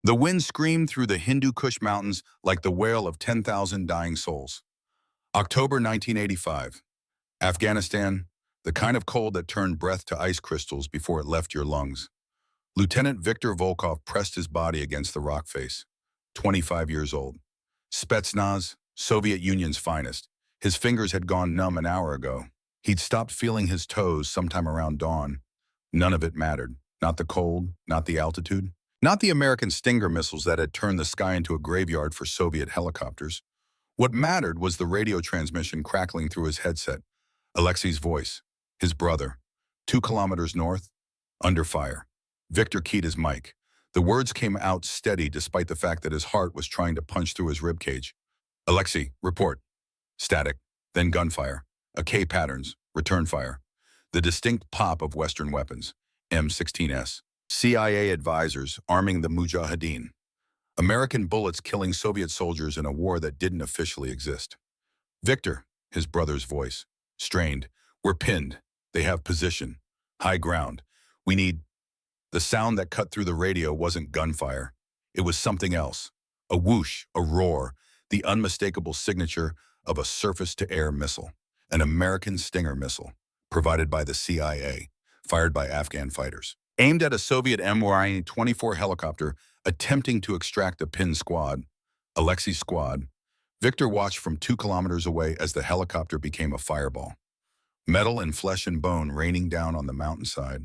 The wind screamed through the Hindu Kush mountains like the wail of 10,000 dying souls. October 1985. Afghanistan, the kind of cold that turned breath to ice crystals before it left your lungs. Lieutenant Viktor Volkov pressed his body against the rock face. 25 years old. Spetsnaz, Soviet Union's finest. His fingers had gone numb an hour ago. He'd stopped feeling his toes sometime around dawn. None of it mattered. Not the cold, not the altitude, not the American Stinger missiles that had turned the sky into a graveyard for Soviet helicopters. What mattered was the radio transmission crackling through his headset. Alexei's voice, his brother, 2 kilometers north, under fire. Victor keyed his mic. The words came out steady despite the fact that his heart was trying to punch through his ribcage. Alexei, report. Static, then gunfire. AK patterns, return fire. The distinct pop of Western weapons, M16s. CIA advisors arming the Mujahideen. American bullets killing Soviet soldiers in a war that didn't officially exist. Victor, his brother's voice, strained. We're pinned. They have position. High ground. We need... The sound that cut through the radio wasn't gunfire. It was something else. A whoosh, a roar, the unmistakable signature of a surface-to-air missile. An American Stinger missile, provided by the CIA, fired by Afghan fighters. Aimed at a Soviet Mi-24 helicopter attempting to extract a pinned squad, Alexei's squad. Victor watched from 2 kilometers away as the helicopter became a fireball. Metal and flesh and bone raining down on the mountainside.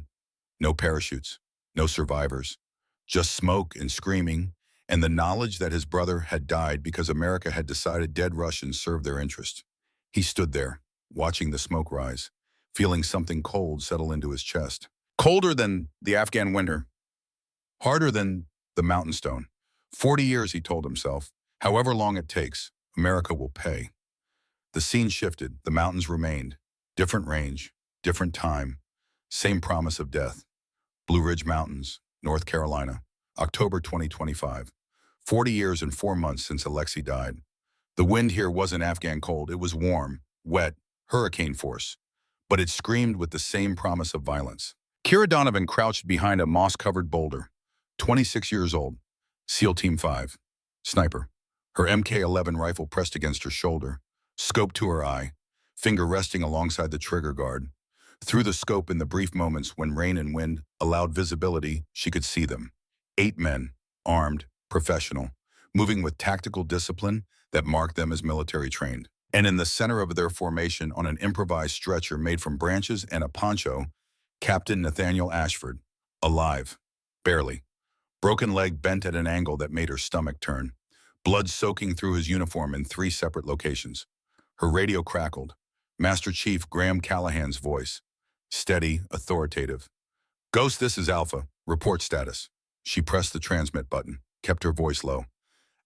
No parachutes, no survivors, just smoke and screaming, and the knowledge that his brother had died because America had decided dead Russians served their interest. He stood there, watching the smoke rise, feeling something cold settle into his chest. Colder than the Afghan winter, harder than the mountain stone. 40 years, he told himself. However long it takes, America will pay. The scene shifted, the mountains remained. Different range, different time, same promise of death. Blue Ridge Mountains, North Carolina, October 2025. 40 years and 4 months since Alexei died. The wind here wasn't Afghan cold, it was warm, wet, hurricane force. But it screamed with the same promise of violence. Kira Donovan crouched behind a moss-covered boulder. 26 years old, SEAL Team 5, sniper. Her MK-11 rifle pressed against her shoulder, scope to her eye, finger resting alongside the trigger guard. Through the scope in the brief moments when rain and wind allowed visibility, she could see them. 8 men, armed, professional, moving with tactical discipline that marked them as military trained. And in the center of their formation on an improvised stretcher made from branches and a poncho, Captain Nathaniel Ashford, alive, barely. Broken leg bent at an angle that made her stomach turn. Blood soaking through his uniform in 3 separate locations. Her radio crackled. Master Chief Graham Callahan's voice. Steady, authoritative. Ghost, this is Alpha. Report status. She pressed the transmit button, kept her voice low.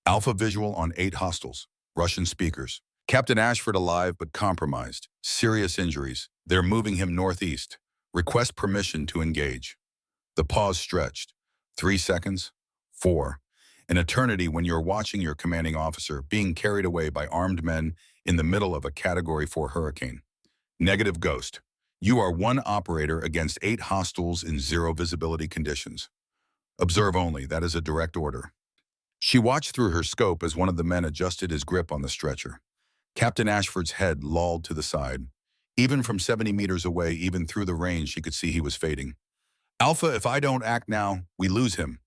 Alpha visual on 8 hostiles. Russian speakers. Captain Ashford alive but compromised. Serious injuries. They're moving him northeast. Request permission to engage. The pause stretched. 3 seconds. 4. An eternity when you're watching your commanding officer being carried away by armed men in the middle of a Category 4 hurricane. Negative Ghost. You are 1 operator against 8 hostiles in 0 visibility conditions. Observe only, that is a direct order. She watched through her scope as one of the men adjusted his grip on the stretcher. Captain Ashford's head lolled to the side. Even from 70 meters away, even through the range, she could see he was fading. Alpha, if I don't act now, we lose him.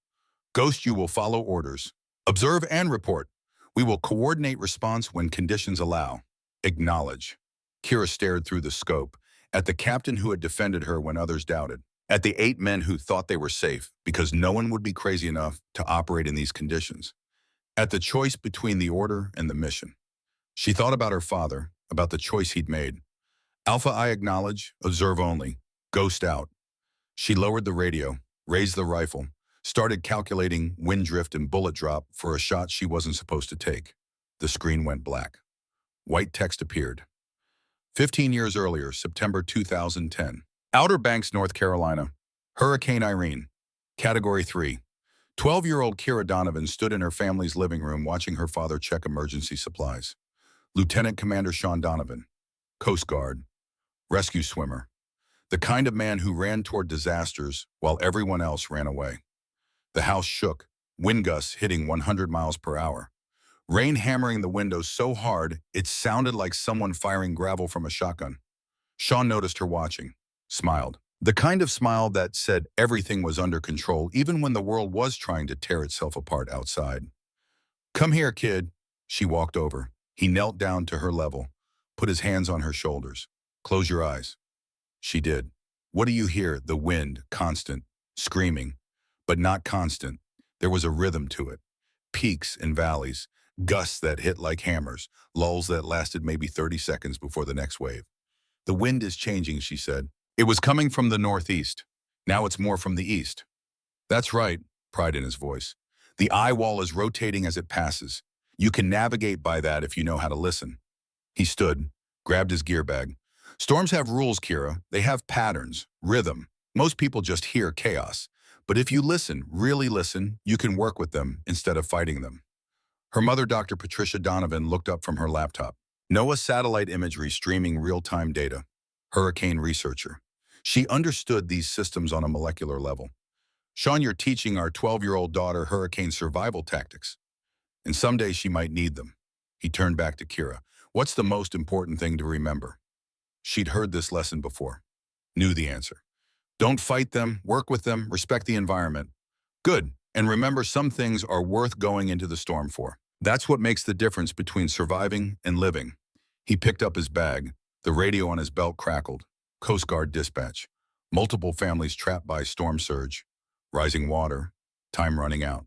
Ghost, you will follow orders. Observe and report. We will coordinate response when conditions allow. Acknowledge. Kira stared through the scope, at the captain who had defended her when others doubted, at the 8 men who thought they were safe because no one would be crazy enough to operate in these conditions, at the choice between the order and the mission. She thought about her father, about the choice he'd made. Alpha, I acknowledge, observe only, Ghost out. She lowered the radio, raised the rifle, started calculating wind drift and bullet drop for a shot she wasn't supposed to take. The screen went black. White text appeared. 15 years earlier, September 2010. Outer Banks, North Carolina. Hurricane Irene. Category 3. 12-year-old Kira Donovan stood in her family's living room watching her father check emergency supplies. Lieutenant Commander Sean Donovan. Coast Guard. Rescue swimmer. The kind of man who ran toward disasters while everyone else ran away. The house shook, wind gusts hitting 100 miles per hour. Rain hammering the windows so hard, it sounded like someone firing gravel from a shotgun. Sean noticed her watching, smiled. The kind of smile that said everything was under control even when the world was trying to tear itself apart outside. "Come here, kid." She walked over. He knelt down to her level, put his hands on her shoulders. "Close your eyes." She did. What do you hear? The wind, constant, screaming, but not constant. There was a rhythm to it. Peaks and valleys, gusts that hit like hammers, lulls that lasted maybe 30 seconds before the next wave. "The wind is changing," she said. "It was coming from the northeast. Now it's more from the east." "That's right," pride in his voice. "The eye wall is rotating as it passes. You can navigate by that if you know how to listen." He stood, grabbed his gear bag. "Storms have rules, Kira. They have patterns, rhythm. Most people just hear chaos. But if you listen, really listen, you can work with them instead of fighting them." Her mother, Dr. Patricia Donovan, looked up from her laptop. NOAA satellite imagery streaming real-time data. Hurricane researcher. She understood these systems on a molecular level. "Sean, you're teaching our 12-year-old daughter hurricane survival tactics. And someday she might need them." He turned back to Kira. "What's the most important thing to remember?" She'd heard this lesson before. Knew the answer. Don't fight them, work with them, respect the environment. Good, and remember some things are worth going into the storm for. That's what makes the difference between surviving and living. He picked up his bag. The radio on his belt crackled. Coast Guard dispatch. Multiple families trapped by storm surge. Rising water. Time running out.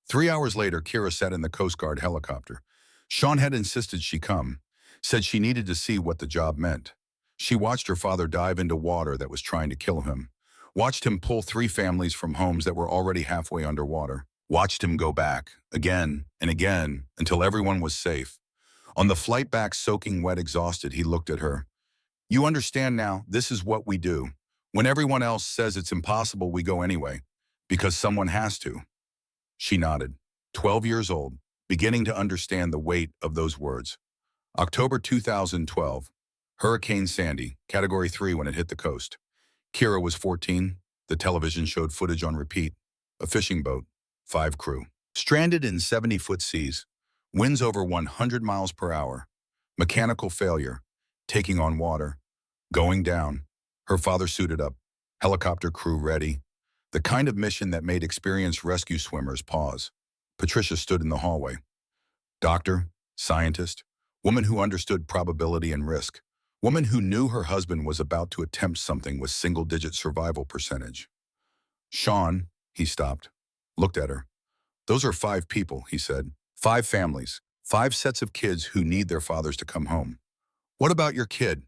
3 hours later, Kira sat in the Coast Guard helicopter. Sean had insisted she come. Said she needed to see what the job meant. She watched her father dive into water that was trying to kill him. Watched him pull 3 families from homes that were already halfway underwater. Watched him go back, again and again, until everyone was safe. On the flight back, soaking wet, exhausted, he looked at her. "You understand now, this is what we do. When everyone else says it's impossible, we go anyway. Because someone has to." She nodded. 12 years old, beginning to understand the weight of those words. October 2012. Hurricane Sandy, Category 3 when it hit the coast. Kira was 14. The television showed footage on repeat. A fishing boat, 5 crew. Stranded in 70-foot seas. Winds over 100 miles per hour. Mechanical failure. Taking on water. Going down. Her father suited up. Helicopter crew ready. The kind of mission that made experienced rescue swimmers pause. Patricia stood in the hallway. Doctor, scientist, woman who understood probability and risk. Woman who knew her husband was about to attempt something with single-digit survival percentage. "Sean," he stopped, looked at her. "Those are 5 people," he said. 5 families, 5 sets of kids who need their fathers to come home. "What about your kid?"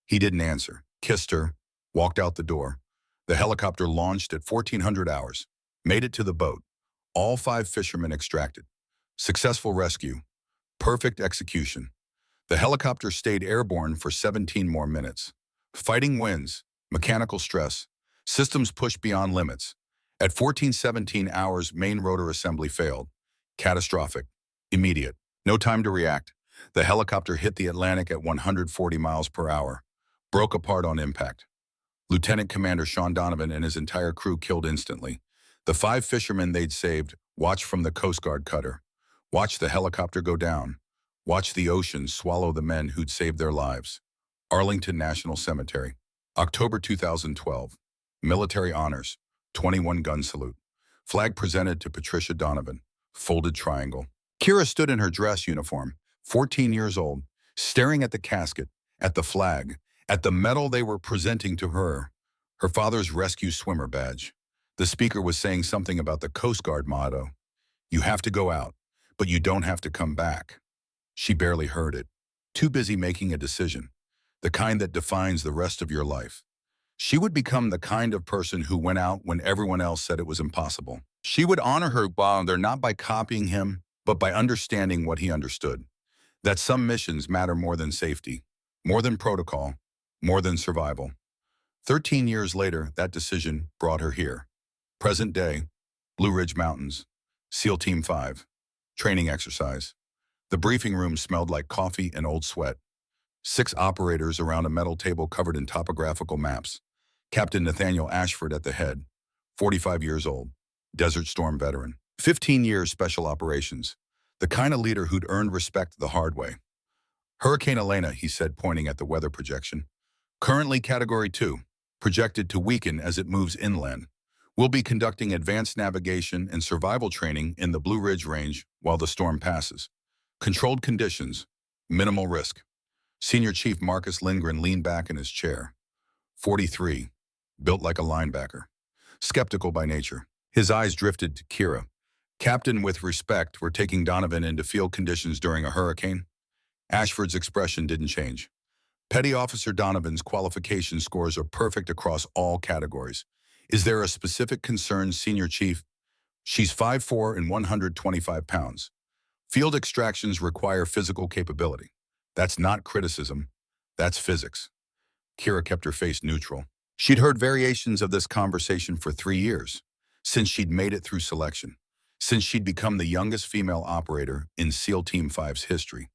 He didn't answer, kissed her, walked out the door. The helicopter launched at 1400 hours, made it to the boat. All 5 fishermen extracted. Successful rescue. Perfect execution. The helicopter stayed airborne for 17 more minutes. Fighting winds, mechanical stress, systems pushed beyond limits. At 1417 hours, main rotor assembly failed. Catastrophic. Immediate. No time to react. The helicopter hit the Atlantic at 140 miles per hour. Broke apart on impact. Lieutenant Commander Sean Donovan and his entire crew killed instantly. The 5 fishermen they'd saved watched from the Coast Guard cutter. Watched the helicopter go down. Watched the ocean swallow the men who'd saved their lives. Arlington National Cemetery. October 2012. Military honors. 21 gun salute. Flag presented to Patricia Donovan. Folded triangle. Kira stood in her dress uniform, 14 years old, staring at the casket, at the flag, at the medal they were presenting to her, her father's rescue swimmer badge. The speaker was saying something about the Coast Guard motto. You have to go out, but you don't have to come back. She barely heard it, too busy making a decision, the kind that defines the rest of your life. She would become the kind of person who went out when everyone else said it was impossible. She would honor her father not by copying him, but by understanding what he understood. That some missions matter more than safety, more than protocol, more than survival. 13 years later, that decision brought her here. Present day, Blue Ridge Mountains, SEAL Team 5, training exercise. The briefing room smelled like coffee and old sweat. 6 operators around a metal table covered in topographical maps. Captain Nathaniel Ashford at the head, 45 years old, Desert Storm veteran. 15 years special operations. The kind of leader who'd earned respect the hard way. Hurricane Elena, he said, pointing at the weather projection. Currently Category 2, projected to weaken as it moves inland. We'll be conducting advanced navigation and survival training in the Blue Ridge Range while the storm passes. Controlled conditions, minimal risk. Senior Chief Marcus Lindgren leaned back in his chair. 43, built like a linebacker. Skeptical by nature. His eyes drifted to Kira. Captain, with respect, we're taking Donovan into field conditions during a hurricane. Ashford's expression didn't change. Petty Officer Donovan's qualification scores are perfect across all categories. Is there a specific concern, Senior Chief? She's 5'4" and 125 pounds. Field extractions require physical capability. That's not criticism. That's physics. Kira kept her face neutral. She'd heard variations of this conversation for 3 years, since she'd made it through selection, since she'd become the youngest female operator in SEAL Team 5's history.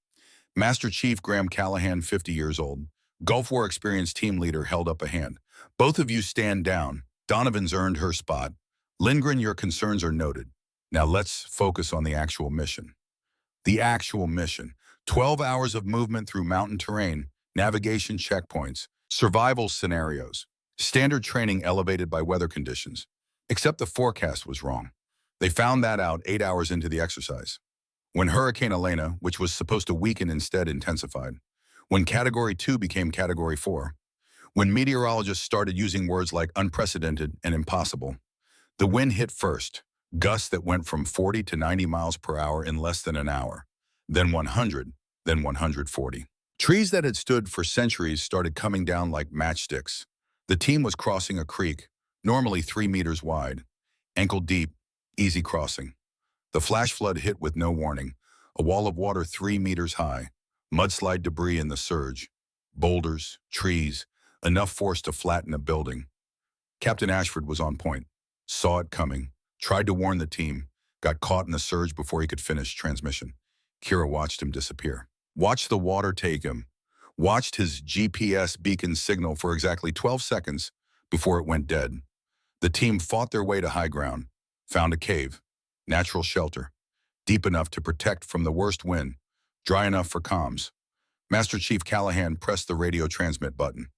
Master Chief Graham Callahan, 50 years old, Gulf War experienced team leader, held up a hand. Both of you stand down. Donovan's earned her spot. Lindgren, your concerns are noted. Now let's focus on the actual mission. The actual mission. 12 hours of movement through mountain terrain, navigation checkpoints, survival scenarios, standard training elevated by weather conditions. Except the forecast was wrong. They found that out 8 hours into the exercise. When Hurricane Elena, which was supposed to weaken, instead intensified. When Category 2 became Category 4. When meteorologists started using words like unprecedented and impossible. The wind hit first, gusts that went from 40 to 90 miles per hour in less than an hour. Then 100, then 140. Trees that had stood for centuries started coming down like matchsticks. The team was crossing a creek, normally 3 meters wide, ankle deep, easy crossing. The flash flood hit with no warning, a wall of water 3 meters high, mudslide debris in the surge, boulders, trees, enough force to flatten a building. Captain Ashford was on point, saw it coming, tried to warn the team, got caught in the surge before he could finish transmission. Kira watched him disappear. Watched the water take him. Watched his GPS beacon signal for exactly 12 seconds before it went dead. The team fought their way to high ground, found a cave, natural shelter, deep enough to protect from the worst wind, dry enough for comms. Master Chief Callahan pressed the radio transmit button.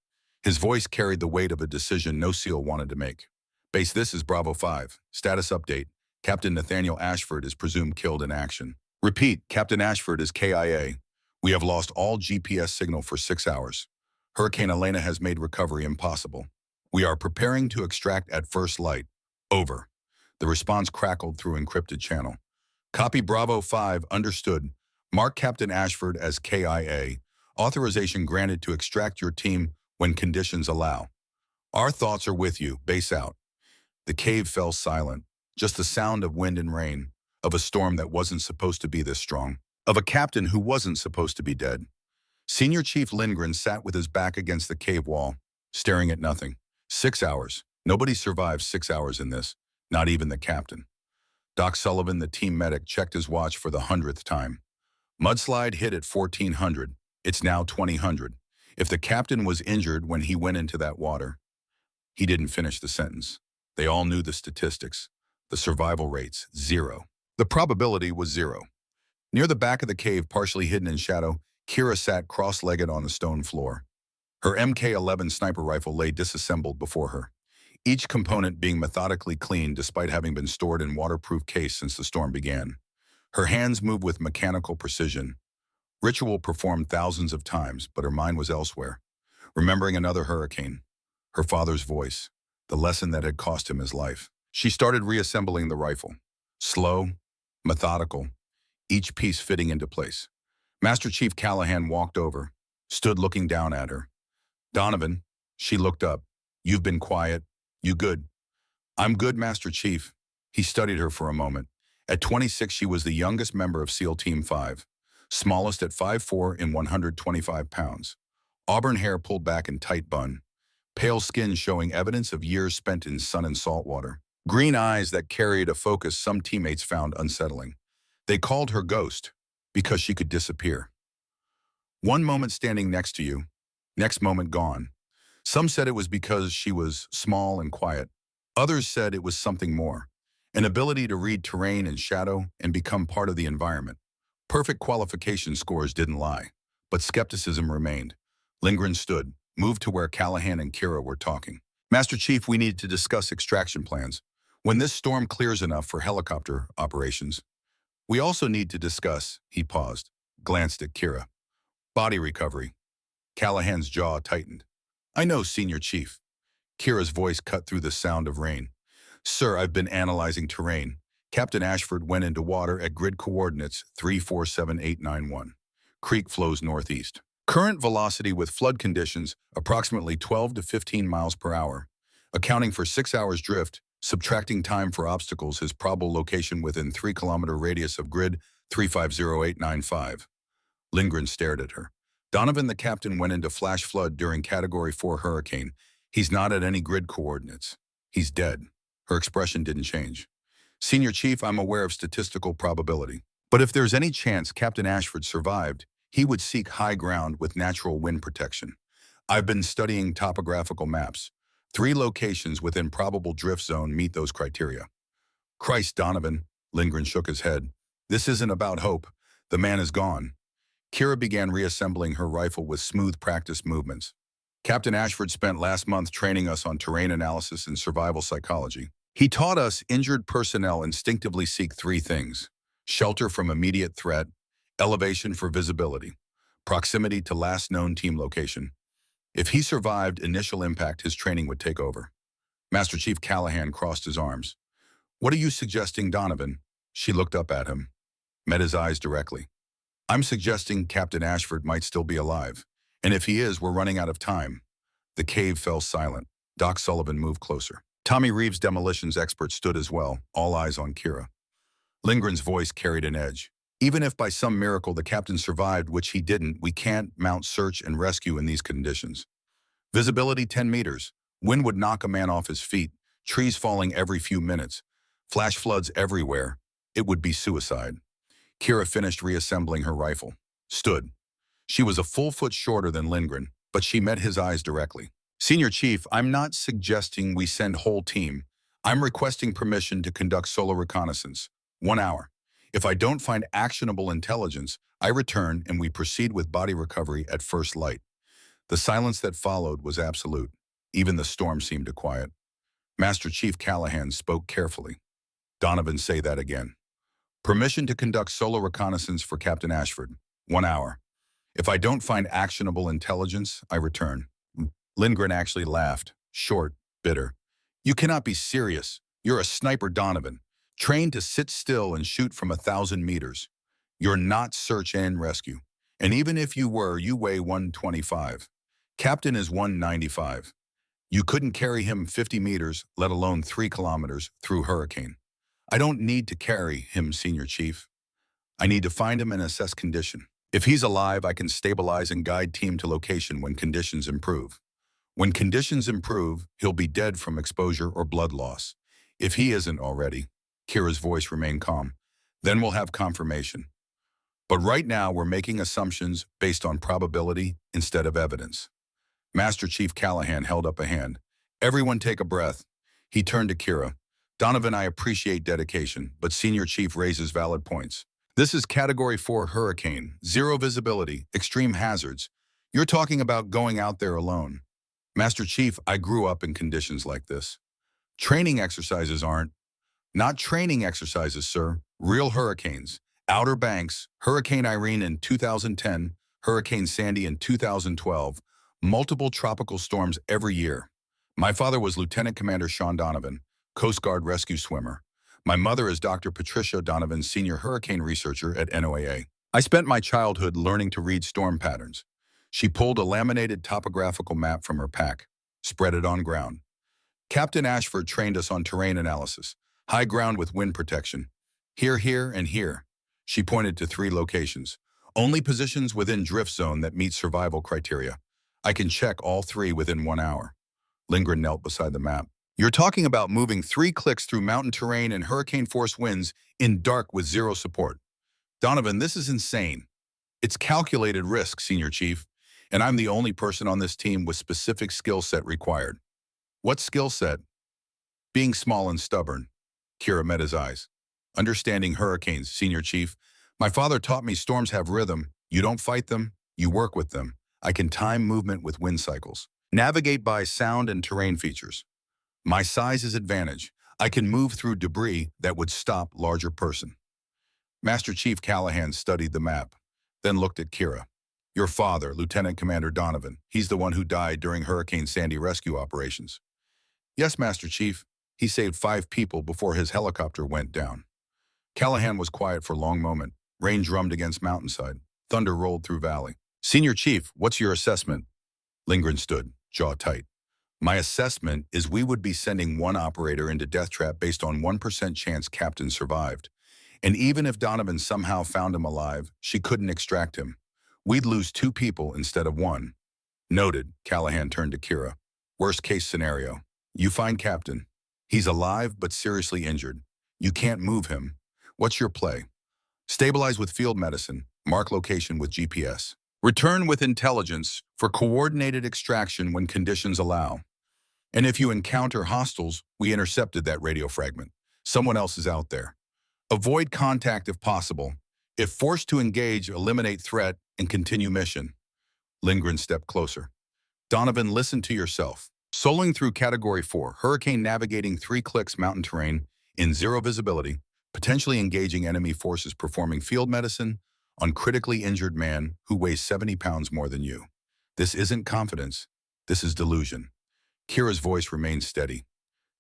His voice carried the weight of a decision no SEAL wanted to make. Base, this is Bravo 5. Status update. Captain Nathaniel Ashford is presumed killed in action. Repeat, Captain Ashford is KIA. We have lost all GPS signal for 6 hours. Hurricane Elena has made recovery impossible. We are preparing to extract at first light. Over. The response crackled through encrypted channel. Copy Bravo 5, understood. Mark Captain Ashford as KIA. Authorization granted to extract your team when conditions allow. Our thoughts are with you. Base out. The cave fell silent. Just the sound of wind and rain. Of a storm that wasn't supposed to be this strong. Of a captain who wasn't supposed to be dead. Senior Chief Lindgren sat with his back against the cave wall, staring at nothing. 6 hours. Nobody survives 6 hours in this, not even the captain. Doc Sullivan, the team medic, checked his watch for the 100th time. Mudslide hit at 1400. It's now 2000. If the captain was injured when he went into that water, he didn't finish the sentence. They all knew the statistics. The survival rates, 0. The probability was 0. Near the back of the cave, partially hidden in shadow, Kira sat cross-legged on the stone floor. Her MK-11 sniper rifle lay disassembled before her, each component being methodically cleaned despite having been stored in waterproof case since the storm began. Her hands moved with mechanical precision. Ritual performed thousands of times, but her mind was elsewhere, remembering another hurricane, her father's voice, the lesson that had cost him his life. She started reassembling the rifle. Slow, methodical, each piece fitting into place. Master Chief Callahan walked over, stood looking down at her. Donovan, she looked up. You've been quiet. You good? I'm good, Master Chief. He studied her for a moment. At 26, she was the youngest member of SEAL Team 5, smallest at 5'4" and 125 pounds. Auburn hair pulled back in tight bun, pale skin showing evidence of years spent in sun and salt water. Green eyes that carried a focus some teammates found unsettling. They called her Ghost because she could disappear. One moment standing next to you, next moment gone. Some said it was because she was small and quiet. Others said it was something more. an ability to read terrain and shadow and become part of the environment. Perfect qualification scores didn't lie, but skepticism remained. Lindgren stood, moved to where Callahan and Kira were talking. Master Chief, we need to discuss extraction plans. When this storm clears enough for helicopter operations, we also need to discuss, he paused, glanced at Kira. Body recovery. Callahan's jaw tightened. I know, Senior Chief. Kira's voice cut through the sound of rain. Sir, I've been analyzing terrain. Captain Ashford went into water at grid coordinates 347891. Creek flows northeast. Current velocity with flood conditions approximately 12 to 15 miles per hour. Accounting for 6 hours drift, subtracting time for obstacles, his probable location within 3-kilometer radius of grid 350895. Lindgren stared at her. Donovan, the captain, went into flash flood during Category 4 hurricane. He's not at any grid coordinates. He's dead. Her expression didn't change. Senior Chief, I'm aware of statistical probability. But if there's any chance Captain Ashford survived, he would seek high ground with natural wind protection. I've been studying topographical maps. 3 locations within probable drift zone meet those criteria. Christ, Donovan, Lindgren shook his head. This isn't about hope. The man is gone. Kira began reassembling her rifle with smooth practice movements. Captain Ashford spent last month training us on terrain analysis and survival psychology. He taught us injured personnel instinctively seek 3 things: shelter from immediate threat, elevation for visibility, proximity to last known team location. If he survived initial impact, his training would take over. Master Chief Callahan crossed his arms. What are you suggesting, Donovan? She looked up at him, met his eyes directly. I'm suggesting Captain Ashford might still be alive. And if he is, we're running out of time. The cave fell silent. Doc Sullivan moved closer. Tommy Reeves, demolitions expert, stood as well, all eyes on Kira. Lindgren's voice carried an edge. Even if by some miracle the captain survived, which he didn't, we can't mount search and rescue in these conditions. Visibility 10 meters. Wind would knock a man off his feet. Trees falling every few minutes. Flash floods everywhere. It would be suicide. Kira finished reassembling her rifle. Stood. She was a full foot shorter than Lindgren, but she met his eyes directly. Senior Chief, I'm not suggesting we send whole team. I'm requesting permission to conduct solo reconnaissance. 1 hour. If I don't find actionable intelligence, I return and we proceed with body recovery at first light. The silence that followed was absolute. Even the storm seemed to quiet. Master Chief Callahan spoke carefully. Donovan, say that again. Permission to conduct solo reconnaissance for Captain Ashford. 1 hour. If I don't find actionable intelligence, I return. Lindgren actually laughed, short, bitter. You cannot be serious. You're a sniper, Donovan, trained to sit still and shoot from 1,000 meters. You're not search and rescue. And even if you were, you weigh 125. Captain is 195. You couldn't carry him 50 meters, let alone 3 kilometers, through hurricane. I don't need to carry him, Senior Chief. I need to find him and assess condition. If he's alive, I can stabilize and guide team to location when conditions improve. When conditions improve, he'll be dead from exposure or blood loss. If he isn't already, Kira's voice remained calm, then we'll have confirmation. But right now, we're making assumptions based on probability instead of evidence. Master Chief Callahan held up a hand. Everyone take a breath. He turned to Kira. Donovan, I appreciate dedication, but Senior Chief raises valid points. This is Category 4 hurricane, 0 visibility, extreme hazards. You're talking about going out there alone. Master Chief, I grew up in conditions like this. Training exercises aren't. Not training exercises, sir. Real hurricanes. Outer Banks, Hurricane Irene in 2010, Hurricane Sandy in 2012, multiple tropical storms every year. My father was Lieutenant Commander Sean Donovan, Coast Guard rescue swimmer. My mother is Dr. Patricia Donovan, senior hurricane researcher at NOAA. I spent my childhood learning to read storm patterns. She pulled a laminated topographical map from her pack, spread it on ground. Captain Ashford trained us on terrain analysis, high ground with wind protection. Here, here, and here. She pointed to 3 locations. Only positions within drift zone that meet survival criteria. I can check all 3 within 1 hour. Lindgren knelt beside the map. You're talking about moving 3 clicks through mountain terrain and hurricane-force winds in dark with 0 support. Donovan, this is insane. It's calculated risk, Senior Chief, and I'm the only person on this team with specific skill set required. What skill set? Being small and stubborn. Kira met his eyes. Understanding hurricanes, Senior Chief. My father taught me storms have rhythm. You don't fight them, you work with them. I can time movement with wind cycles. Navigate by sound and terrain features. My size is advantage. I can move through debris that would stop larger person. Master Chief Callahan studied the map, then looked at Kira. Your father, Lieutenant Commander Donovan, he's the one who died during Hurricane Sandy rescue operations. Yes, Master Chief. He saved 5 people before his helicopter went down. Callahan was quiet for a long moment. Rain drummed against mountainside. Thunder rolled through valley. Senior Chief, what's your assessment? Lindgren stood, jaw tight. My assessment is we would be sending one operator into death trap based on 1% chance Captain survived. And even if Donovan somehow found him alive, she couldn't extract him. We'd lose 2 people instead of 1. Noted, Callahan turned to Kira. Worst case scenario. You find Captain. He's alive but seriously injured. You can't move him. What's your play? Stabilize with field medicine. Mark location with GPS. Return with intelligence for coordinated extraction when conditions allow. And if you encounter hostiles, we intercepted that radio fragment. Someone else is out there. Avoid contact if possible. If forced to engage, eliminate threat and continue mission. Lindgren stepped closer. Donovan, listen to yourself. Soloing through Category 4, hurricane navigating 3 clicks mountain terrain in 0 visibility, potentially engaging enemy forces performing field medicine on critically injured man who weighs 70 pounds more than you. This isn't confidence. This is delusion. Kira's voice remained steady.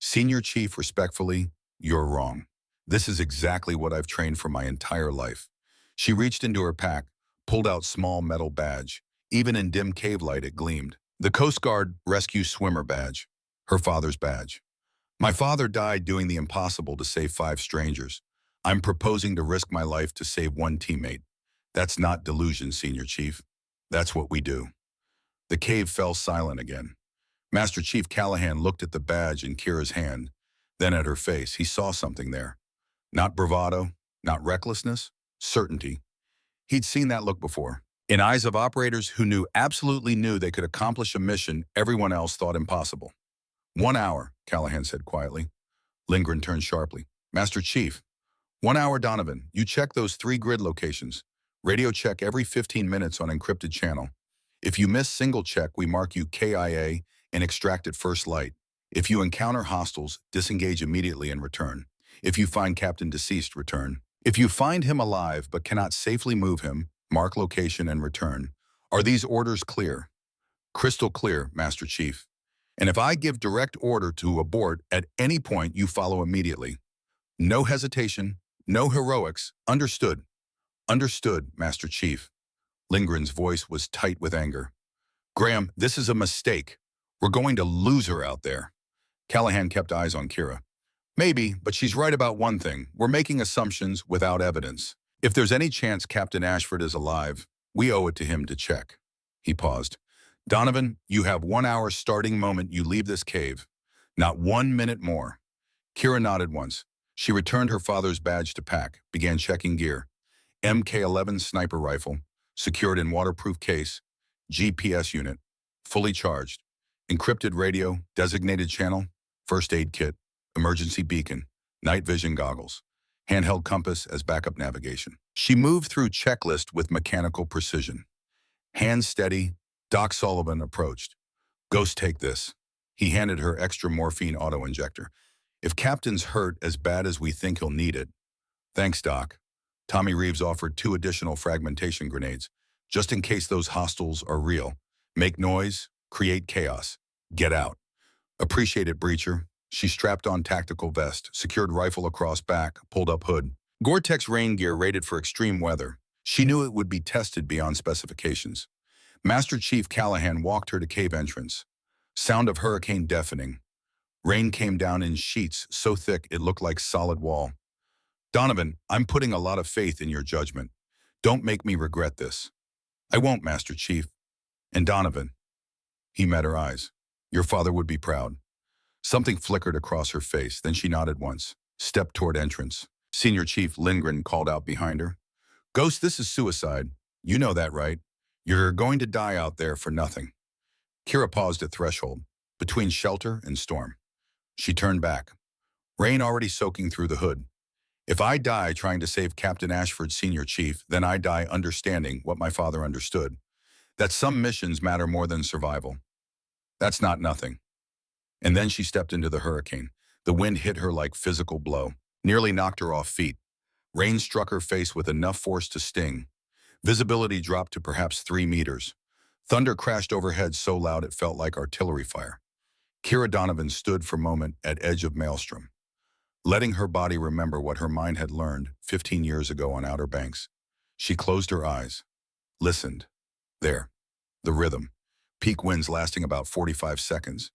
Senior Chief, respectfully, you're wrong. This is exactly what I've trained for my entire life. She reached into her pack, pulled out small metal badge. Even in dim cave light, it gleamed. The Coast Guard Rescue Swimmer badge, her father's badge. My father died doing the impossible to save 5 strangers. I'm proposing to risk my life to save 1 teammate. That's not delusion, Senior Chief. That's what we do. The cave fell silent again. Master Chief Callahan looked at the badge in Kira's hand, then at her face. He saw something there. Not bravado, not recklessness, certainty. He'd seen that look before. In eyes of operators who absolutely knew they could accomplish a mission everyone else thought impossible. 1 hour, Callahan said quietly. Lindgren turned sharply. Master Chief, 1 hour Donovan, you check those 3 grid locations. Radio check every 15 minutes on encrypted channel. If you miss single check, we mark you KIA and extract at first light. If you encounter hostiles, disengage immediately and return. If you find Captain deceased, return. If you find him alive but cannot safely move him, mark location and return. Are these orders clear? Crystal clear, Master Chief. And if I give direct order to abort at any point, you follow immediately. No hesitation, no heroics. Understood. Understood, Master Chief. Lindgren's voice was tight with anger. Graham, this is a mistake. We're going to lose her out there. Callahan kept eyes on Kira. Maybe, but she's right about one thing. We're making assumptions without evidence. If there's any chance Captain Ashford is alive, we owe it to him to check. He paused. Donovan, you have 1 hour starting moment you leave this cave. Not 1 minute more. Kira nodded once. She returned her father's badge to pack, began checking gear. MK-11 sniper rifle, secured in waterproof case, GPS unit, fully charged, encrypted radio, designated channel, first aid kit, emergency beacon, night vision goggles, handheld compass as backup navigation. She moved through checklist with mechanical precision. Hands steady, Doc Sullivan approached. Ghost, take this. He handed her extra morphine auto-injector. If Captain's hurt as bad as we think he'll need it. Thanks, Doc. Tommy Reeves offered 2 additional fragmentation grenades, just in case those hostiles are real. Make noise, create chaos. Get out. Appreciate it, Breacher. She strapped on tactical vest, secured rifle across back, pulled up hood. Gore-Tex rain gear rated for extreme weather. She knew it would be tested beyond specifications. Master Chief Callahan walked her to cave entrance. Sound of hurricane deafening. Rain came down in sheets so thick it looked like solid wall. Donovan, I'm putting a lot of faith in your judgment. Don't make me regret this. I won't, Master Chief. And Donovan. He met her eyes. Your father would be proud. Something flickered across her face, then she nodded once, stepped toward entrance. Senior Chief Lindgren called out behind her. Ghost, this is suicide. You know that, right? You're going to die out there for nothing. Kira paused at threshold, between shelter and storm. She turned back. rain already soaking through the hood. If I die trying to save Captain Ashford's senior chief, then I die understanding what my father understood, that some missions matter more than survival. That's not nothing. And then she stepped into the hurricane. The wind hit her like physical blow, nearly knocked her off feet. Rain struck her face with enough force to sting. Visibility dropped to perhaps 3 meters. Thunder crashed overhead so loud it felt like artillery fire. Kira Donovan stood for a moment at edge of maelstrom, letting her body remember what her mind had learned 15 years ago on Outer Banks. She closed her eyes, listened. There, the rhythm. Peak winds lasting about 45 seconds,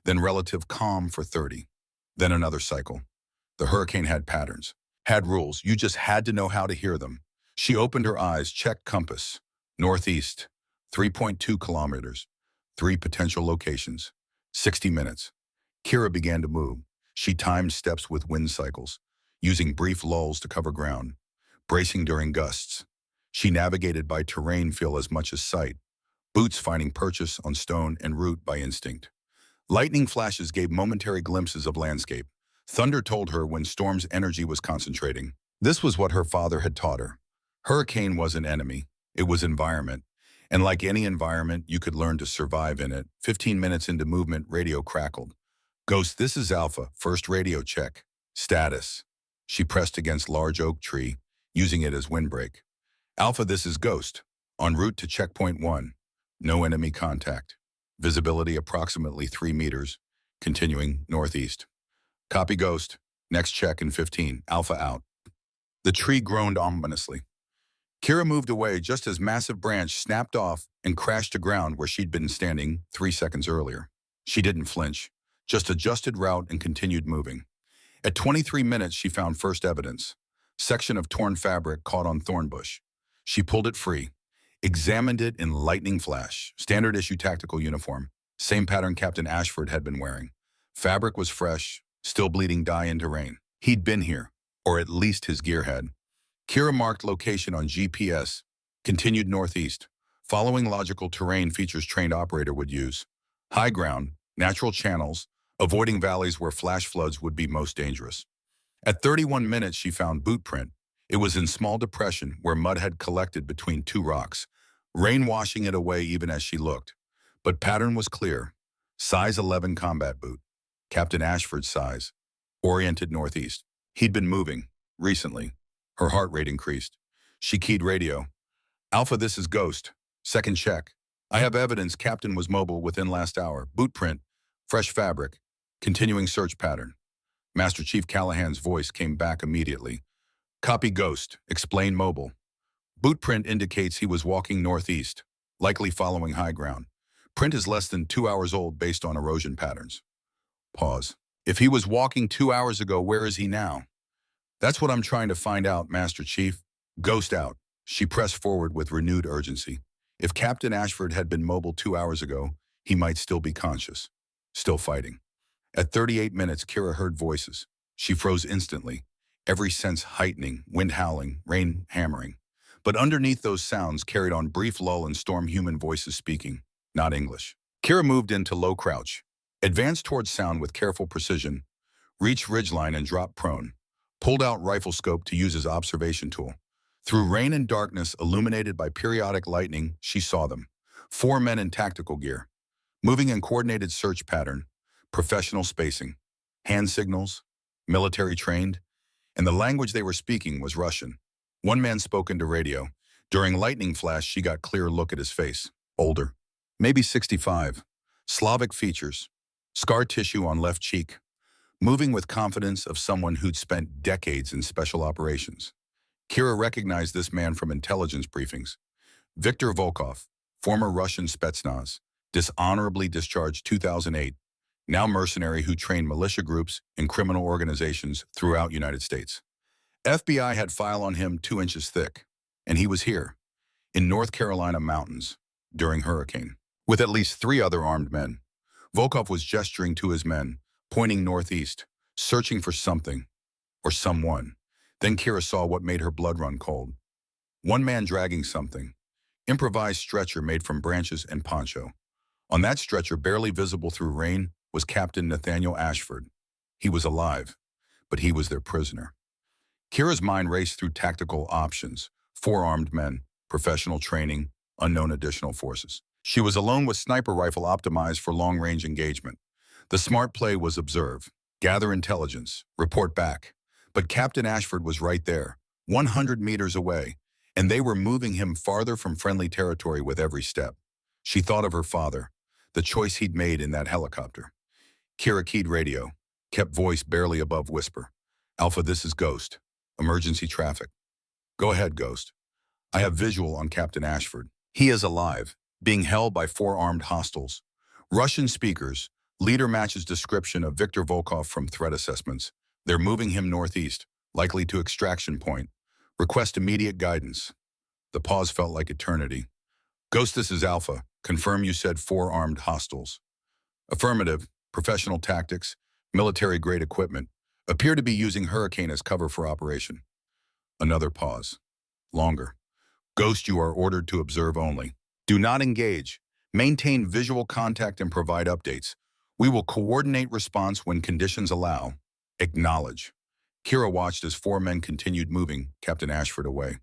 then relative calm for 30, then another cycle. The hurricane had patterns, had rules. You just had to know how to hear them. She opened her eyes, checked compass. Northeast, 3.2 kilometers, 3 potential locations, 60 minutes. Kira began to move. She timed steps with wind cycles, using brief lulls to cover ground, bracing during gusts. She navigated by terrain feel as much as sight, boots finding purchase on stone and route by instinct. Lightning flashes gave momentary glimpses of landscape. Thunder told her when storm's energy was concentrating. This was what her father had taught her. Hurricane wasn't enemy, it was environment. And like any environment, you could learn to survive in it. 15 minutes into movement, radio crackled. Ghost, this is Alpha, first radio check. Status. She pressed against large oak tree, using it as windbreak. Alpha, this is Ghost. En route to checkpoint 1. No enemy contact. Visibility approximately 3 meters. Continuing northeast. Copy Ghost. Next check in 15. Alpha out. The tree groaned ominously. Kira moved away just as massive branch snapped off and crashed to ground where she'd been standing 3 seconds earlier. She didn't flinch, just adjusted route and continued moving. At 23 minutes, she found first evidence. Section of torn fabric caught on thorn bush. She pulled it free, examined it in lightning flash. Standard issue tactical uniform, same pattern Captain Ashford had been wearing. Fabric was fresh, still bleeding dye into rain. He'd been here, or at least his gear had. Kira marked location on GPS, continued northeast, following logical terrain features trained operator would use. High ground, natural channels, avoiding valleys where flash floods would be most dangerous. At 31 minutes, she found boot print. It was in small depression where mud had collected between 2 rocks, rain washing it away even as she looked. But pattern was clear. Size 11 combat boot. Captain Ashford's size. Oriented northeast. He'd been moving, recently. Her heart rate increased. She keyed radio. Alpha, this is Ghost. Second check. I have evidence Captain was mobile within last hour. Boot print. Fresh fabric. Continuing search pattern. Master Chief Callahan's voice came back immediately. Copy Ghost. Explain mobile. Boot print indicates he was walking northeast, likely following high ground. Print is less than 2 hours old based on erosion patterns. Pause. If he was walking 2 hours ago, where is he now? That's what I'm trying to find out, Master Chief. Ghost out. She pressed forward with renewed urgency. If Captain Ashford had been mobile 2 hours ago, he might still be conscious, still fighting. At 38 minutes, Kira heard voices. She froze instantly, every sense heightening, wind howling, rain hammering. But underneath those sounds carried on brief lull and storm human voices speaking, not English. Kira moved into low crouch, advanced towards sound with careful precision, reached ridgeline and dropped prone, pulled out rifle scope to use his observation tool. Through rain and darkness illuminated by periodic lightning, she saw them. 4 men in tactical gear, moving in coordinated search pattern, professional spacing, hand signals, military trained, and the language they were speaking was Russian. One man spoke into radio. During lightning flash, she got clear look at his face. Older, maybe 65, Slavic features, scar tissue on left cheek, moving with confidence of someone who'd spent decades in special operations. Kira recognized this man from intelligence briefings. Viktor Volkov, former Russian Spetsnaz, dishonorably discharged 2008, now mercenary who trained militia groups and criminal organizations throughout United States. FBI had file on him 2 inches thick, and he was here, in North Carolina mountains, during hurricane, with at least 3 other armed men. Volkov was gesturing to his men, pointing northeast, searching for something, or someone. Then Kira saw what made her blood run cold. One man dragging something, improvised stretcher made from branches and poncho. On that stretcher, barely visible through rain, was Captain Nathaniel Ashford. He was alive, but he was their prisoner. Kira's mind raced through tactical options: four armed men, professional training, unknown additional forces. She was alone with sniper rifle optimized for long-range engagement. The smart play was observe, gather intelligence, report back. But Captain Ashford was right there, 100 meters away, and they were moving him farther from friendly territory with every step. She thought of her father, the choice he'd made in that helicopter. Kira keyed radio, kept voice barely above whisper. Alpha, this is Ghost. Emergency traffic. Go ahead, Ghost. I have visual on Captain Ashford. He is alive, being held by four armed hostiles. Russian speakers. Leader matches description of Viktor Volkov from threat assessments. They're moving him northeast, likely to extraction point. Request immediate guidance. The pause felt like eternity. Ghost, this is Alpha. Confirm you said four armed hostiles. Affirmative. Professional tactics, military-grade equipment. Appear to be using Hurricane as cover for operation. Another pause. Longer. Ghost, you are ordered to observe only. Do not engage. Maintain visual contact and provide updates. We will coordinate response when conditions allow. Acknowledge. Kira watched as four men continued moving Captain Ashford away.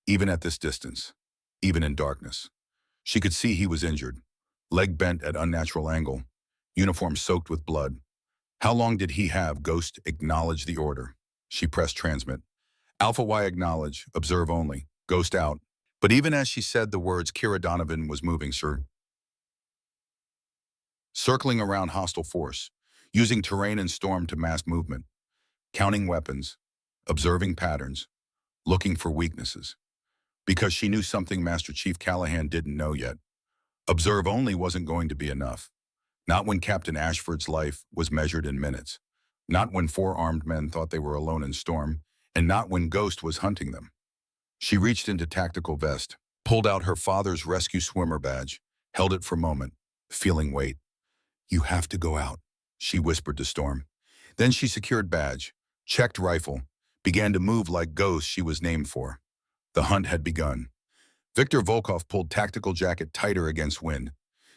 Even at this distance, even in darkness, she could see he was injured. Leg bent at unnatural angle, uniform soaked with blood. How long did he have? Ghost, acknowledge the order. She pressed transmit. Alpha Y acknowledge, observe only. Ghost out. But even as she said the words, Kira Donovan was moving, sir. Circling around hostile force, using terrain and storm to mask movement, counting weapons, observing patterns, looking for weaknesses. Because she knew something Master Chief Callahan didn't know yet. Observe only wasn't going to be enough. Not when Captain Ashford's life was measured in minutes. Not when four armed men thought they were alone in storm, and not when Ghost was hunting them. She reached into tactical vest, pulled out her father's rescue swimmer badge, held it for a moment, feeling weight. You have to go out, she whispered to Storm. Then she secured badge, checked rifle, began to move like Ghost she was named for. The hunt had begun. Viktor Volkov pulled tactical jacket tighter against wind.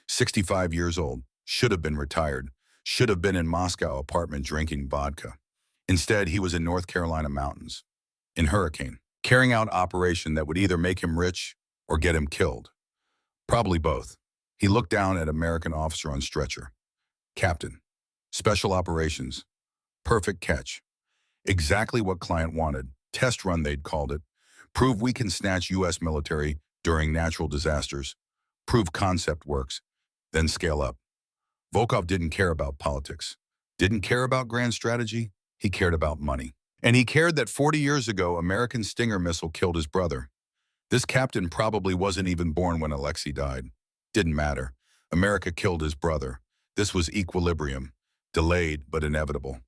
65 years old, should have been retired, should have been in Moscow apartment drinking vodka. Instead, he was in North Carolina mountains, in Hurricane, carrying out operation that would either make him rich or get him killed. Probably both. He looked down at American officer on stretcher. Captain, special operations, perfect catch. Exactly what client wanted, test run they'd called it. Prove we can snatch U.S. military during natural disasters. Prove concept works, then scale up. Volkov didn't care about politics, didn't care about grand strategy, he cared about money. And he cared that 40 years ago, American Stinger missile killed his brother. This captain probably wasn't even born when Alexei died. Didn't matter. America killed his brother. This was equilibrium, delayed but inevitable.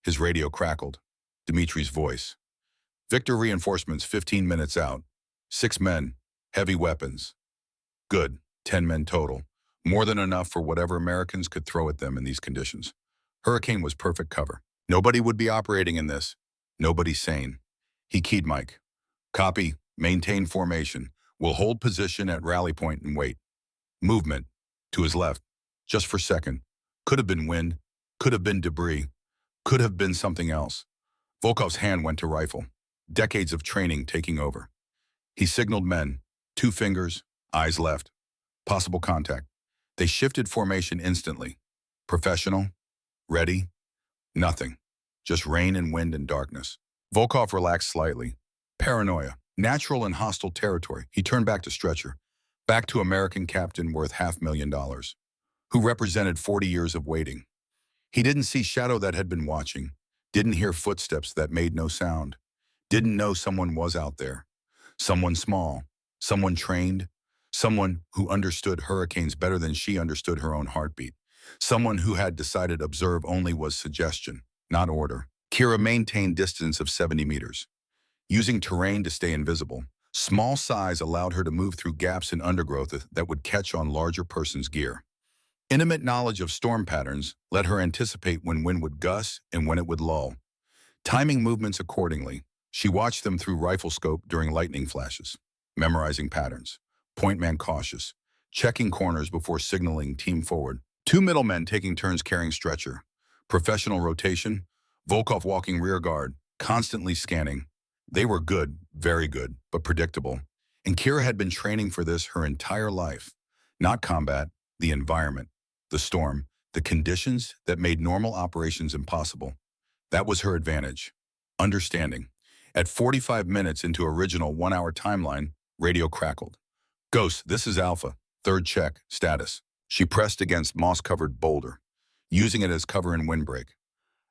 His radio crackled. Dimitri's voice. Victor reinforcements 15 minutes out. 6 men, heavy weapons. Good, 10 men total. More than enough for whatever Americans could throw at them in these conditions. Hurricane was perfect cover. Nobody would be operating in this. Nobody sane. He keyed Mike. Copy, maintain formation. We'll hold position at rally point and wait. Movement. To his left. Just for a second. Could have been wind. Could have been debris. Could have been something else. Volkov's hand went to rifle. Decades of training taking over. He signaled men. 2 fingers, eyes left. Possible contact. They shifted formation instantly. Professional. Ready. Nothing. Just rain and wind and darkness. Volkov relaxed slightly. Paranoia. Natural and hostile territory. He turned back to stretcher. Back to American captain worth $500,000. Who represented 40 years of waiting. He didn't see shadow that had been watching. Didn't hear footsteps that made no sound. Didn't know someone was out there. Someone small. Someone trained. Someone who understood hurricanes better than she understood her own heartbeat. Someone who had decided observe only was suggestion, not order. Kira maintained distance of 70 meters. Using terrain to stay invisible, small size allowed her to move through gaps in undergrowth that would catch on larger person's gear. Intimate knowledge of storm patterns let her anticipate when wind would gust and when it would lull. Timing movements accordingly, she watched them through rifle scope during lightning flashes, memorizing patterns. Point man cautious, checking corners before signaling team forward. 2 middlemen taking turns carrying stretcher. Professional rotation. Volkov walking rear guard, constantly scanning. They were good, very good, but predictable. And Kira had been training for this her entire life. Not combat, the environment, the storm, the conditions that made normal operations impossible. That was her advantage. Understanding. At 45 minutes into original 1-hour timeline, radio crackled. Ghost, this is Alpha. Third check, status. She pressed against moss-covered boulder, using it as cover and windbreak.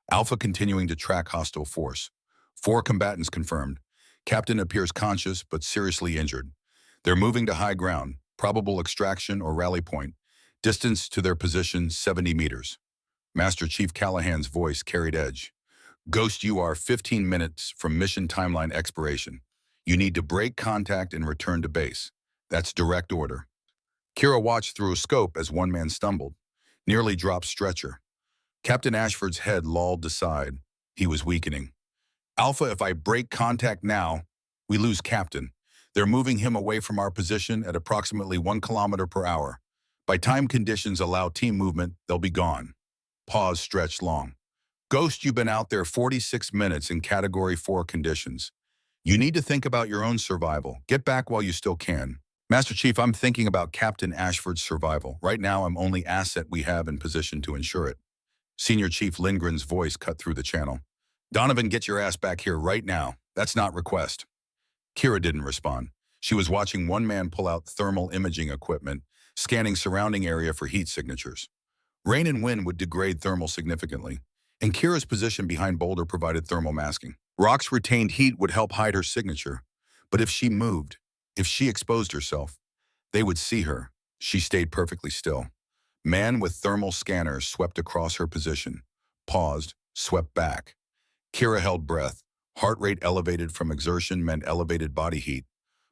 Alpha continuing to track hostile force. 4 combatants confirmed. Captain appears conscious but seriously injured. They're moving to high ground, probable extraction or rally point. Distance to their position 70 meters. Master Chief Callahan's voice carried edge. Ghost, you are 15 minutes from mission timeline expiration. You need to break contact and return to base. That's direct order. Kira watched through a scope as one man stumbled, nearly dropped stretcher. Captain Ashford's head lolled aside. He was weakening. Alpha, if I break contact now, we lose Captain. They're moving him away from our position at approximately 1 kilometer per hour. By time conditions allow team movement, they'll be gone. Pause stretched long. Ghost, you've been out there 46 minutes in Category 4 conditions. You need to think about your own survival. Get back while you still can. Master Chief, I'm thinking about Captain Ashford's survival. Right now, I'm only asset we have in position to ensure it. Senior Chief Lindgren's voice cut through the channel. Donovan, get your ass back here right now. That's not request. Kira didn't respond. She was watching one man pull out thermal imaging equipment, scanning surrounding area for heat signatures. Rain and wind would degrade thermal significantly, and Kira's position behind boulder provided thermal masking. Rock's retained heat would help hide her signature, but if she moved, if she exposed herself, they would see her. She stayed perfectly still. Man with thermal scanners swept across her position, paused, swept back. Kira held breath. Heart rate elevated from exertion meant elevated body heat,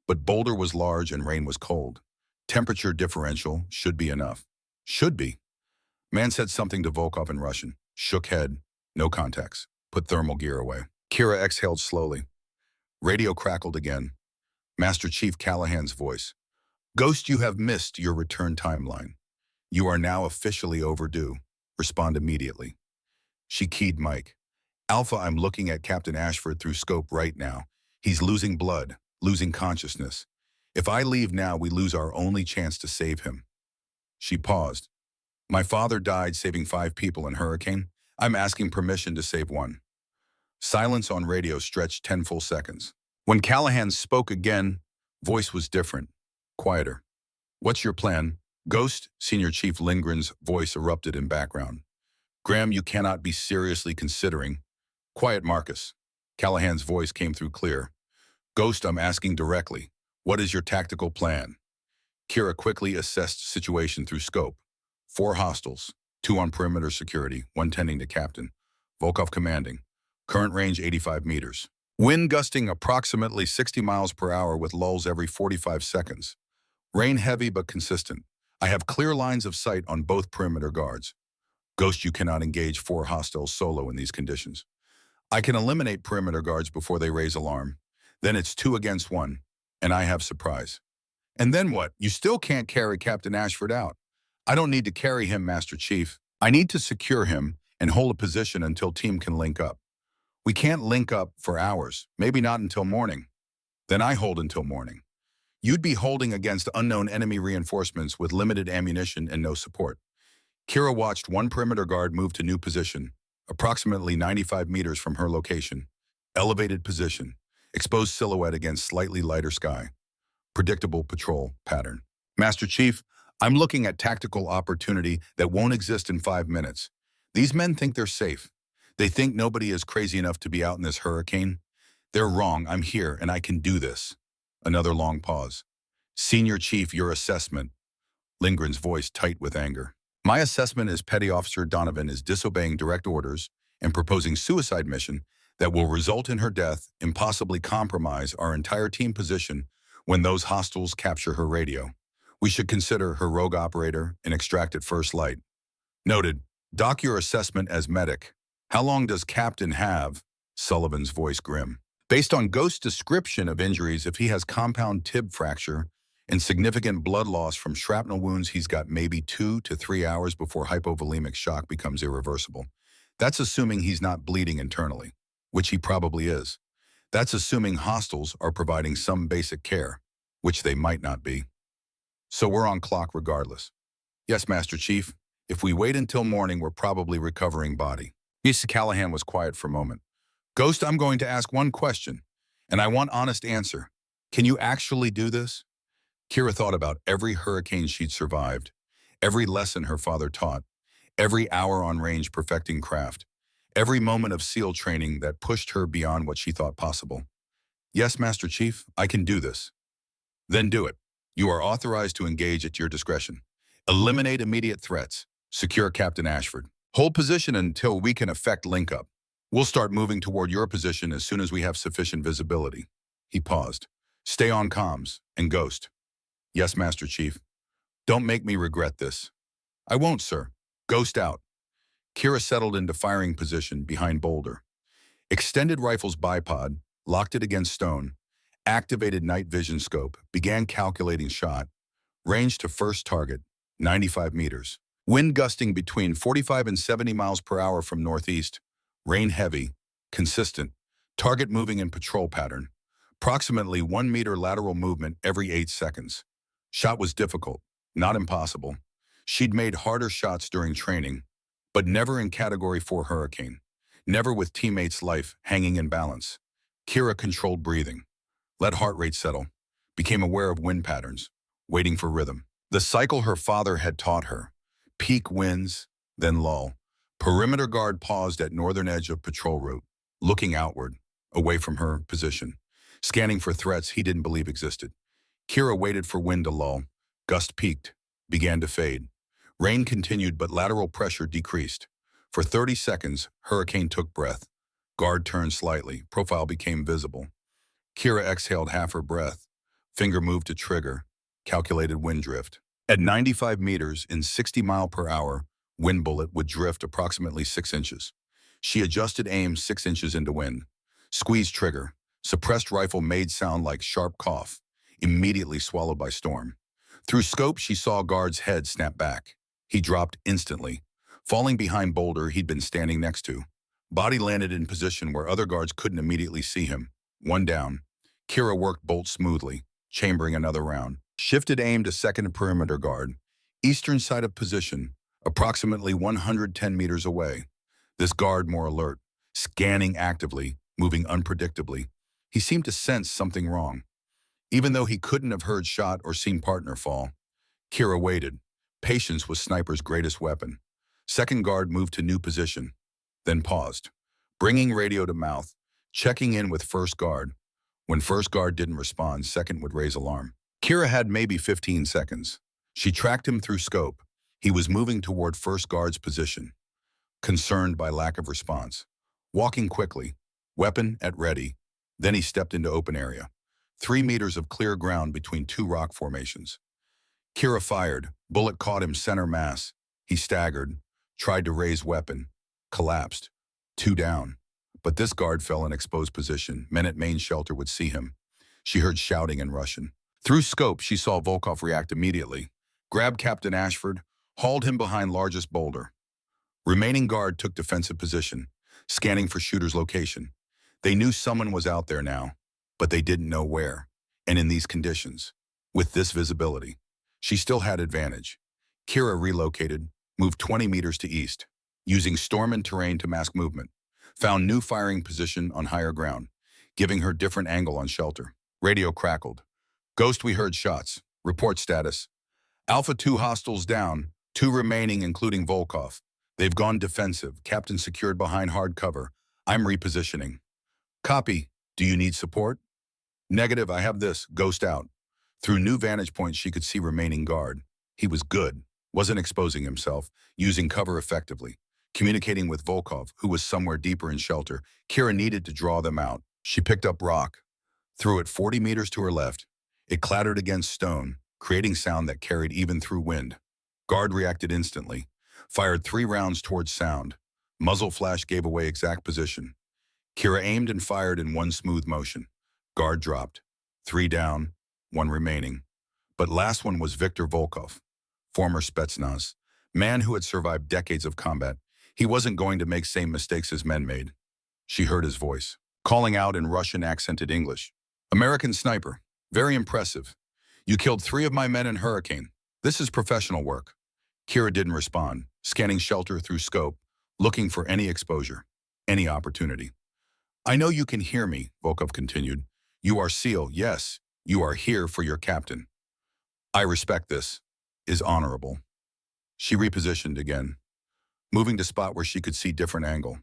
but boulder was large and rain was cold. Temperature differential should be enough. Should be. Man said something to Volkov in Russian, shook head, no contacts, put thermal gear away. Kira exhaled slowly. Radio crackled again. Master Chief Callahan's voice. Ghost, you have missed your return timeline. You are now officially overdue. Respond immediately. She keyed Mike. Alpha, I'm looking at Captain Ashford through scope right now. He's losing blood, losing consciousness. If I leave now, we lose our only chance to save him. She paused. My father died saving 5 people in hurricane. I'm asking permission to save 1. Silence on radio stretched 10 full seconds. When Callahan spoke again, voice was different, quieter. What's your plan? Ghost, Senior Chief Lindgren's voice erupted in background. Graham, you cannot be seriously considering. Quiet, Marcus. Callahan's voice came through clear. Ghost, I'm asking directly. What is your tactical plan? Kira quickly assessed situation through scope. 4 hostiles, 2 on perimeter security, 1 tending to captain. Volkov commanding. Current range 85 meters. Wind gusting approximately 60 miles per hour with lulls every 45 seconds. Rain heavy but consistent. I have clear lines of sight on both perimeter guards. Ghost, you cannot engage 4 hostiles solo in these conditions. I can eliminate perimeter guards before they raise alarm. Then it's 2 against 1, and I have surprise. And then what? You still can't carry Captain Ashford out. I don't need to carry him, Master Chief. I need to secure him and hold a position until team can link up. We can't link up for hours, maybe not until morning. Then I hold until morning. You'd be holding against unknown enemy reinforcements with limited ammunition and no support. Kira watched 1 perimeter guard move to new position, approximately 95 meters from her location. Elevated position, exposed silhouette against slightly lighter sky. Predictable patrol pattern. Master Chief, I'm looking at tactical opportunity that won't exist in 5 minutes. These men think they're safe. They think nobody is crazy enough to be out in this hurricane. They're wrong. I'm here and I can do this. Another long pause. Senior Chief, your assessment. Lindgren's voice tight with anger. My assessment is Petty Officer Donovan is disobeying direct orders and proposing suicide mission that will result in her death and possibly compromise our entire team position when those hostiles capture her radio. We should consider her rogue operator and extract at first light. Noted. Doc your assessment as medic. How long does Captain have? Sullivan's voice grim. Based on Ghost's description of injuries, if he has compound tib fracture and significant blood loss from shrapnel wounds, he's got maybe 2 to 3 hours before hypovolemic shock becomes irreversible. That's assuming he's not bleeding internally, which he probably is. That's assuming hostiles are providing some basic care, which they might not be. So we're on clock regardless. Yes, Master Chief. If we wait until morning, we're probably recovering body. Mr. Callahan was quiet for a moment. Ghost, I'm going to ask one question, and I want honest answer. Can you actually do this? Kira thought about every hurricane she'd survived, every lesson her father taught, every hour on range perfecting craft, every moment of SEAL training that pushed her beyond what she thought possible. Yes, Master Chief, I can do this. Then do it. You are authorized to engage at your discretion. Eliminate immediate threats. Secure Captain Ashford. Hold position until we can effect link-up. We'll start moving toward your position as soon as we have sufficient visibility. He paused. Stay on comms. And Ghost. Yes, Master Chief. Don't make me regret this. I won't, sir. Ghost out. Kira settled into firing position behind Boulder. Extended rifle's bipod, locked it against stone, activated night vision scope, began calculating shot, range to first target, 95 meters. Wind gusting between 45 and 70 miles per hour from northeast. Rain heavy, consistent, target moving in patrol pattern. Approximately 1 meter lateral movement every 8 seconds. Shot was difficult, not impossible. She'd made harder shots during training, but never in Category 4 hurricane. Never with teammates' life hanging in balance. Kira controlled breathing, let heart rate settle, became aware of wind patterns, waiting for rhythm. The cycle her father had taught her. Peak winds, then lull. Perimeter guard paused at northern edge of patrol route, looking outward, away from her position, scanning for threats he didn't believe existed. Kira waited for wind to lull. Gust peaked, began to fade. Rain continued, but lateral pressure decreased. For 30 seconds, Hurricane took breath. Guard turned slightly. Profile became visible. Kira exhaled half her breath. Finger moved to trigger. Calculated wind drift. At 95 meters in 60 mile per hour, wind bullet would drift approximately 6 inches. She adjusted aim 6 inches into wind. Squeezed trigger. Suppressed rifle made sound like sharp cough, immediately swallowed by storm. Through scope, she saw guard's head snap back. He dropped instantly, falling behind Boulder he'd been standing next to. Body landed in position where other guards couldn't immediately see him. One down. Kira worked bolt smoothly, chambering another round. Shifted aim to second perimeter guard. Eastern side of position, approximately 110 meters away. This guard more alert, scanning actively, moving unpredictably. He seemed to sense something wrong. Even though he couldn't have heard shot or seen partner fall, Kira waited. Patience was sniper's greatest weapon. Second guard moved to new position, then paused, bringing radio to mouth, checking in with first guard. When first guard didn't respond, second would raise alarm. Kira had maybe 15 seconds. She tracked him through scope. He was moving toward first guard's position, concerned by lack of response. Walking quickly, weapon at ready. Then he stepped into open area. 3 meters of clear ground between two rock formations. Kira fired. Bullet caught him center mass. He staggered, tried to raise weapon, collapsed. 2 down. But this guard fell in exposed position. Men at main shelter would see him. She heard shouting in Russian. Through scope, she saw Volkov react immediately. Grabbed Captain Ashford, hauled him behind largest boulder. Remaining guard took defensive position, scanning for shooter's location. They knew someone was out there now, but they didn't know where. And in these conditions, with this visibility, she still had advantage. Kira relocated, moved 20 meters to east, using storm and terrain to mask movement. Found new firing position on higher ground, giving her different angle on shelter. Radio crackled. Ghost, we heard shots. Report status. Alpha 2 hostiles down, 2 remaining including Volkov. They've gone defensive. Captain secured behind hard cover. I'm repositioning. Copy. Do you need support? Negative, I have this. Ghost out. Through new vantage points, she could see remaining guard. He was good. Wasn't exposing himself. Using cover effectively. Communicating with Volkov, who was somewhere deeper in shelter. Kira needed to draw them out. She picked up rock. Threw it 40 meters to her left. It clattered against stone, creating sound that carried even through wind. Guard reacted instantly. Fired 3 rounds towards sound. Muzzle flash gave away exact position. Kira aimed and fired in one smooth motion. Guard dropped. 3 down, 1 remaining. But last one was Viktor Volkov, former Spetsnaz, man who had survived decades of combat. He wasn't going to make same mistakes his men made. She heard his voice, calling out in Russian-accented English. American sniper. Very impressive. You killed 3 of my men in Hurricane. This is professional work. Kira didn't respond, scanning shelter through scope, looking for any exposure, any opportunity. I know you can hear me, Volkov continued. You are SEAL, yes. You are here for your captain. I respect this. Is honorable. She repositioned again, moving to spot where she could see different angle.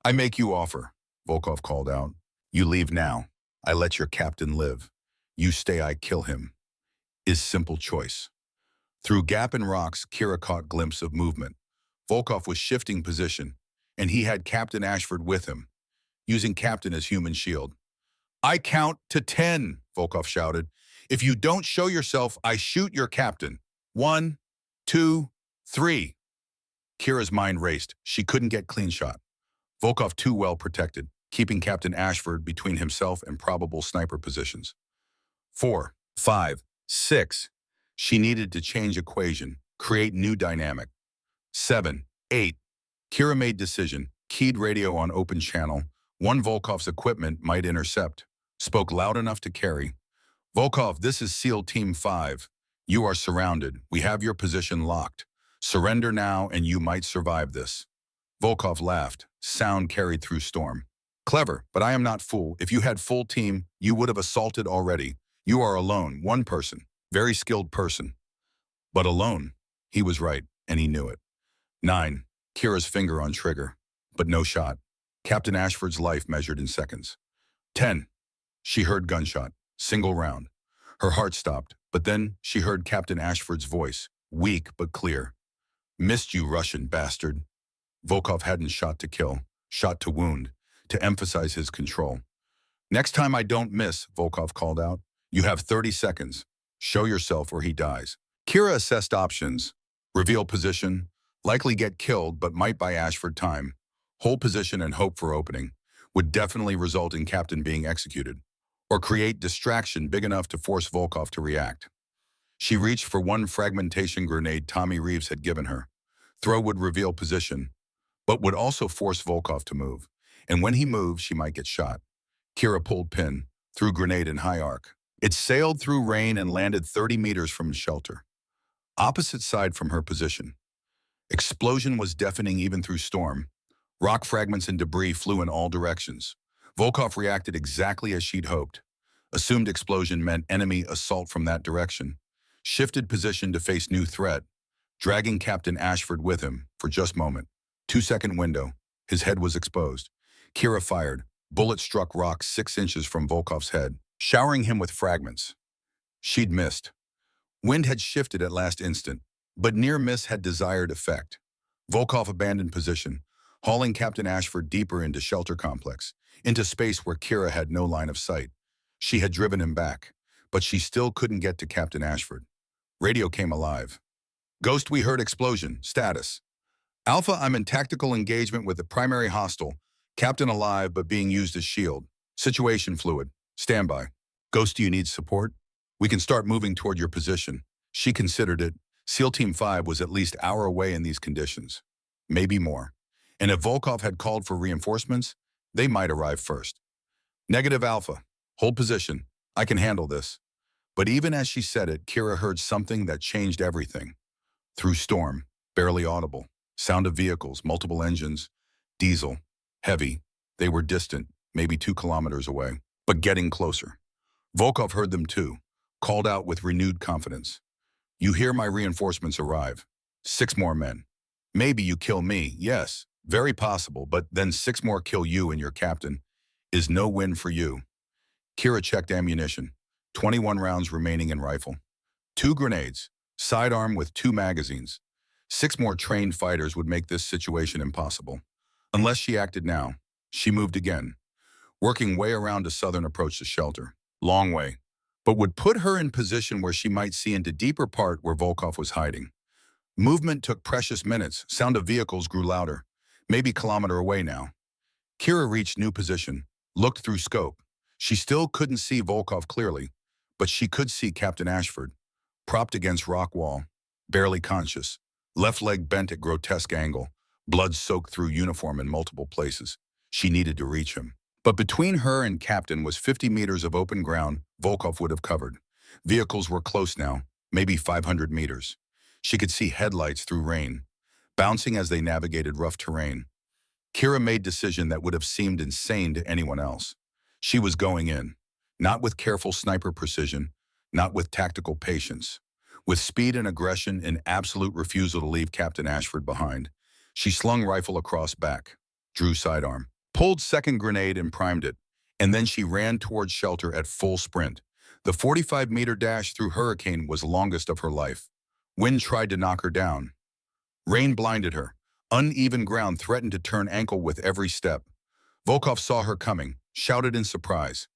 I make you offer, Volkov called out. You leave now. I let your captain live. You stay, I kill him. Is simple choice. Through gap in rocks, Kira caught glimpse of movement. Volkov was shifting position, and he had Captain Ashford with him, using Captain as human shield. I count to 10, Volkov shouted. If you don't show yourself, I shoot your captain. 1, 2, 3. Kira's mind raced. She couldn't get clean shot. Volkov too well protected, keeping Captain Ashford between himself and probable sniper positions. 4, 5, 6. She needed to change equation, create new dynamic. 7, 8. Kira made decision, keyed radio on open channel. One Volkov's equipment might intercept. Spoke loud enough to carry. Volkov, this is SEAL Team 5. You are surrounded. We have your position locked. Surrender now and you might survive this. Volkov laughed. Sound carried through storm. Clever, but I am not fool. If you had full team, you would have assaulted already. You are alone, one person. Very skilled person. But alone. He was right, and he knew it. 9. Kira's finger on trigger. But no shot. Captain Ashford's life measured in seconds. 10. She heard gunshot. Single round. Her heart stopped, but then she heard Captain Ashford's voice, weak but clear. Missed you, Russian bastard. Volkov hadn't shot to kill, shot to wound, to emphasize his control. Next time I don't miss, Volkov called out. You have 30 seconds. Show yourself or he dies. Kira assessed options. Reveal position. Likely get killed, but might buy Ashford time. Hold position and hope for opening. Would definitely result in Captain being executed. Or create distraction big enough to force Volkov to react. She reached for one fragmentation grenade Tommy Reeves had given her. Throw would reveal position, but would also force Volkov to move. And when he moved, she might get shot. Kira pulled pin, threw grenade in high arc. It sailed through rain and landed 30 meters from shelter. Opposite side from her position. Explosion was deafening even through storm. Rock fragments and debris flew in all directions. Volkov reacted exactly as she'd hoped. Assumed explosion meant enemy assault from that direction. Shifted position to face new threat, dragging Captain Ashford with him for just a moment. 2-second window. His head was exposed. Kira fired. Bullet struck rock 6 inches from Volkov's head, showering him with fragments. She'd missed. Wind had shifted at last instant, but near miss had desired effect. Volkov abandoned position, hauling Captain Ashford deeper into shelter complex, into space where Kira had no line of sight. She had driven him back, but she still couldn't get to Captain Ashford. Radio came alive. Ghost, we heard explosion. Status. Alpha, I'm in tactical engagement with the primary hostile. Captain alive, but being used as shield. Situation fluid. Standby. Ghost, do you need support? We can start moving toward your position. She considered it. SEAL Team 5 was at least an hour away in these conditions. Maybe more. And if Volkov had called for reinforcements, they might arrive first. Negative Alpha. Hold position. I can handle this. But even as she said it, Kira heard something that changed everything. Through storm, barely audible. Sound of vehicles, multiple engines. Diesel. Heavy. They were distant, maybe 2 kilometers away, but getting closer. Volkov heard them too, called out with renewed confidence. You hear my reinforcements arrive. 6 more men. Maybe you kill me, yes, very possible, but then 6 more kill you and your captain. Is no win for you. Kira checked ammunition. 21 rounds remaining in rifle. 2 grenades, sidearm with 2 magazines. 6 more trained fighters would make this situation impossible. Unless she acted now. She moved again, working way around a southern approach to shelter. Long way, but would put her in position where she might see into deeper part where Volkov was hiding. Movement took precious minutes. Sound of vehicles grew louder. Maybe kilometer away now. Kira reached new position, looked through scope. She still couldn't see Volkov clearly, but she could see Captain Ashford, propped against rock wall, barely conscious, left leg bent at grotesque angle, blood soaked through uniform in multiple places. She needed to reach him. But between her and Captain was 50 meters of open ground Volkov would have covered. Vehicles were close now, maybe 500 meters. She could see headlights through rain, bouncing as they navigated rough terrain. Kira made decision that would have seemed insane to anyone else. She was going in, not with careful sniper precision, not with tactical patience. With speed and aggression and absolute refusal to leave Captain Ashford behind, she slung rifle across back, drew sidearm, pulled second grenade and primed it, and then she ran towards shelter at full sprint. The 45-meter dash through hurricane was longest of her life. Wind tried to knock her down. Rain blinded her. Uneven ground threatened to turn ankle with every step. Volkov saw her coming, shouted in surprise.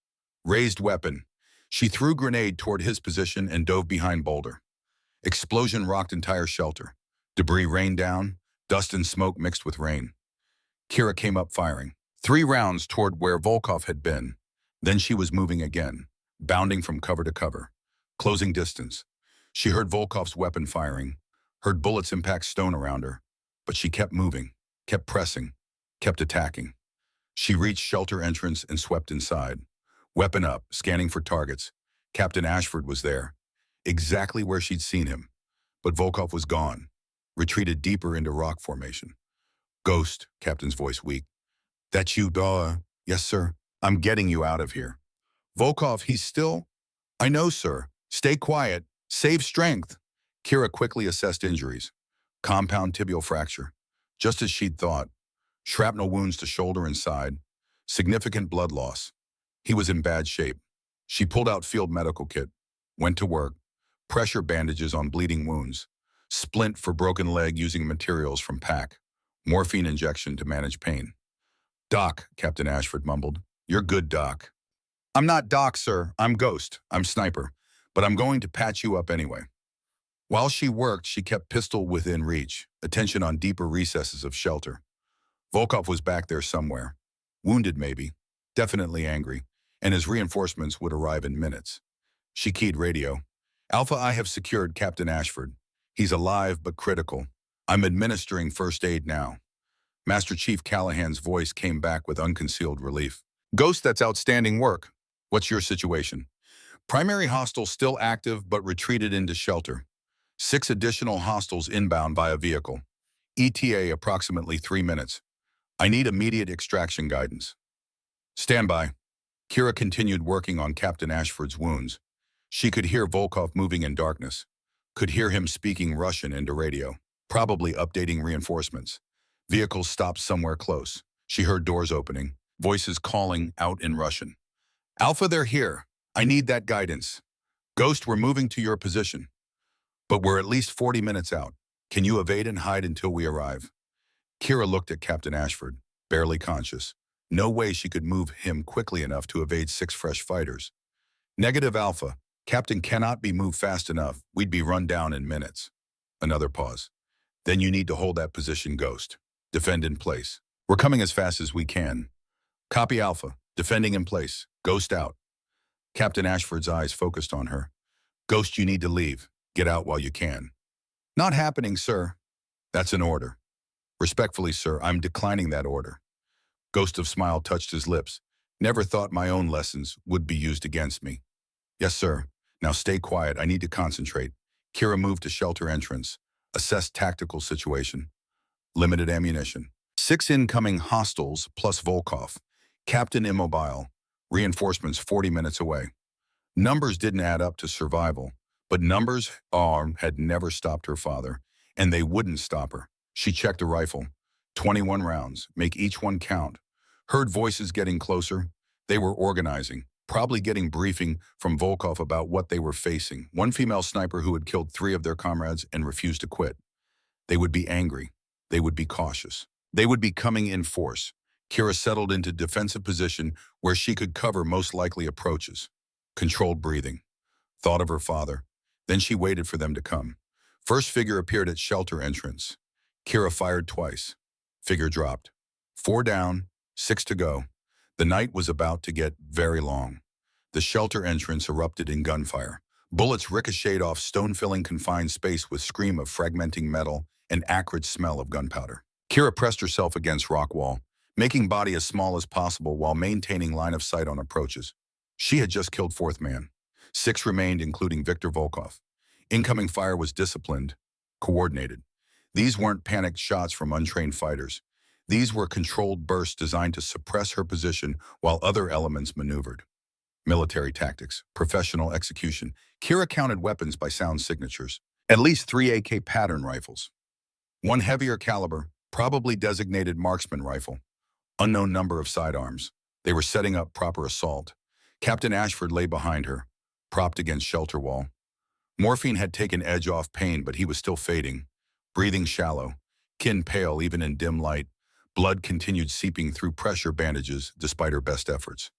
Raised weapon. She threw grenade toward his position and dove behind boulder. Explosion rocked entire shelter. Debris rained down, dust and smoke mixed with rain. Kira came up firing. 3 rounds toward where Volkov had been. Then she was moving again, bounding from cover to cover, closing distance. She heard Volkov's weapon firing, heard bullets impact stone around her, but she kept moving, kept pressing, kept attacking. She reached shelter entrance and swept inside. Weapon up, scanning for targets. Captain Ashford was there, exactly where she'd seen him. But Volkov was gone, retreated deeper into rock formation. Ghost, Captain's voice weak. That you, duh? Yes, sir. I'm getting you out of here. Volkov, he's still? I know, sir. Stay quiet. Save strength. Kira quickly assessed injuries. Compound tibial fracture, just as she'd thought. Shrapnel wounds to shoulder and side. Significant blood loss. He was in bad shape. She pulled out field medical kit, went to work. Pressure bandages on bleeding wounds. Splint for broken leg using materials from pack. Morphine injection to manage pain. Doc, Captain Ashford mumbled. You're good, Doc. I'm not Doc, sir. I'm Ghost. I'm Sniper. But I'm going to patch you up anyway. While she worked, she kept pistol within reach, attention on deeper recesses of shelter. Volkov was back there somewhere. Wounded maybe, definitely angry, and his reinforcements would arrive in minutes. She keyed radio. Alpha, I have secured Captain Ashford. He's alive but critical. I'm administering first aid now. Master Chief Callahan's voice came back with unconcealed relief. Ghost, that's outstanding work. What's your situation? Primary hostile still active but retreated into shelter. 6 additional hostiles inbound via vehicle. ETA approximately 3 minutes. I need immediate extraction guidance. Stand by. Kira continued working on Captain Ashford's wounds. She could hear Volkov moving in darkness. Could hear him speaking Russian into radio, probably updating reinforcements. Vehicles stopped somewhere close. She heard doors opening, voices calling out in Russian. Alpha, they're here. I need that guidance. Ghost, we're moving to your position. But we're at least 40 minutes out. Can you evade and hide until we arrive? Kira looked at Captain Ashford, barely conscious. No way she could move him quickly enough to evade 6 fresh fighters. Negative, Alpha. Captain cannot be moved fast enough. We'd be run down in minutes. Another pause. Then you need to hold that position, Ghost. Defend in place. We're coming as fast as we can. Copy, Alpha. Defending in place. Ghost out. Captain Ashford's eyes focused on her. Ghost, you need to leave. Get out while you can. Not happening, sir. That's an order. Respectfully, sir, I'm declining that order. Ghost of Smile touched his lips. Never thought my own lessons would be used against me. Yes, sir. Now stay quiet. I need to concentrate. Kira moved to shelter entrance. Assess tactical situation. Limited ammunition. 6 incoming hostiles plus Volkov. Captain immobile. Reinforcements 40 minutes away. Numbers didn't add up to survival, but numbers had never stopped her father, and they wouldn't stop her. She checked a rifle. 21 rounds. Make each one count. Heard voices getting closer. They were organizing, probably getting briefing from Volkov about what they were facing. One female sniper who had killed 3 of their comrades and refused to quit. They would be angry. They would be cautious. They would be coming in force. Kira settled into defensive position where she could cover most likely approaches. Controlled breathing. Thought of her father. Then she waited for them to come. First figure appeared at shelter entrance. Kira fired twice. Figure dropped. 4 down, 6 to go. The night was about to get very long. The shelter entrance erupted in gunfire. Bullets ricocheted off stone-filling confined space with scream of fragmenting metal and acrid smell of gunpowder. Kira pressed herself against rock wall, making body as small as possible while maintaining line of sight on approaches. She had just killed fourth man. 6 remained, including Viktor Volkov. Incoming fire was disciplined, coordinated. These weren't panicked shots from untrained fighters. These were controlled bursts designed to suppress her position while other elements maneuvered. Military tactics, professional execution. Kira counted weapons by sound signatures. At least 3 AK pattern rifles. 1 heavier caliber, probably designated marksman rifle. Unknown number of sidearms. They were setting up proper assault. Captain Ashford lay behind her, propped against shelter wall. Morphine had taken edge off pain, but he was still fading. Breathing shallow, kin pale even in dim light. Blood continued seeping through pressure bandages despite her best efforts.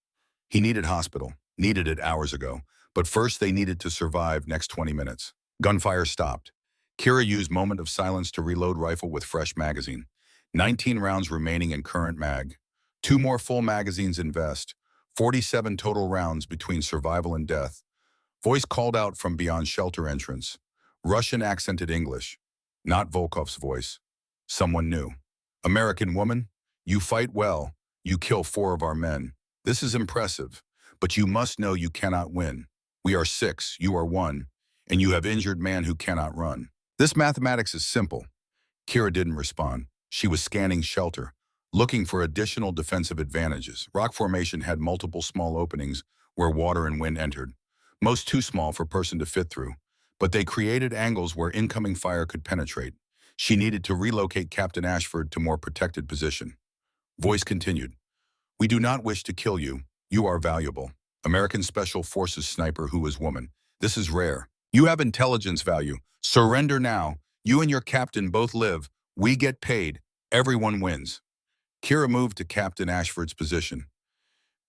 He needed hospital, needed it hours ago, but first they needed to survive next 20 minutes. Gunfire stopped. Kira used moment of silence to reload rifle with fresh magazine. 19 rounds remaining in current mag. 2 more full magazines in vest. 47 total rounds between survival and death. Voice called out from beyond shelter entrance. Russian accented English. Not Volkov's voice. Someone new. American woman, you fight well. You kill 4 of our men. This is impressive, but you must know you cannot win. We are 6, you are 1, and you have injured man who cannot run. This mathematics is simple. Kira didn't respond. She was scanning shelter, looking for additional defensive advantages. Rock formation had multiple small openings where water and wind entered, most too small for a person to fit through, but they created angles where incoming fire could penetrate. She needed to relocate Captain Ashford to more protected position. Voice continued. We do not wish to kill you. You are valuable. American Special Forces sniper who is woman. This is rare. You have intelligence value. Surrender now. You and your captain both live. We get paid. Everyone wins. Kira moved to Captain Ashford's position.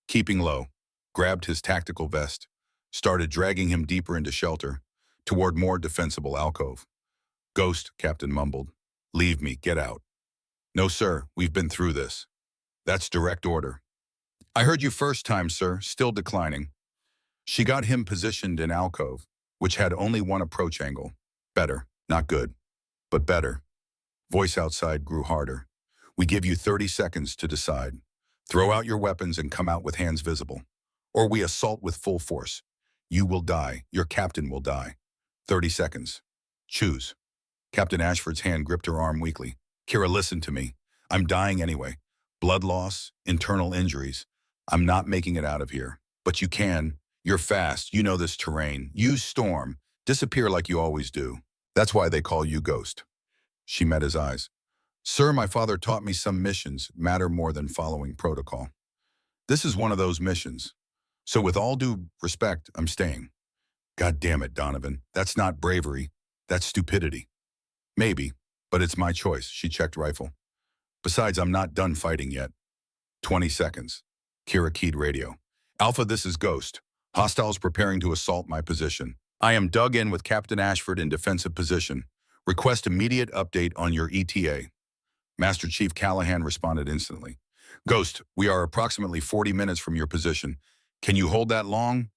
Keeping low, grabbed his tactical vest, started dragging him deeper into shelter, toward more defensible alcove. Ghost, Captain mumbled. Leave me, get out. No, sir, we've been through this. That's direct order. I heard you first time, sir, still declining. She got him positioned in alcove, which had only one approach angle. Better, not good, but better. Voice outside grew harder. We give you 30 seconds to decide. Throw out your weapons and come out with hands visible. Or we assault with full force. You will die. Your captain will die. 30 seconds. Choose. Captain Ashford's hand gripped her arm weakly. Kira, listen to me. I'm dying anyway. Blood loss, internal injuries. I'm not making it out of here. But you can. You're fast. You know this terrain. Use storm. Disappear like you always do. That's why they call you Ghost. She met his eyes. Sir, my father taught me some missions matter more than following protocol. This is one of those missions. So with all due respect, I'm staying. God damn it, Donovan. That's not bravery. That's stupidity. Maybe, but it's my choice. She checked rifle. Besides, I'm not done fighting yet. 20 seconds. Kira keyed radio. Alpha, this is Ghost. Hostiles preparing to assault my position. I am dug in with Captain Ashford in defensive position. Request immediate update on your ETA. Master Chief Callahan responded instantly. Ghost, we are approximately 40 minutes from your position. Can you hold that long?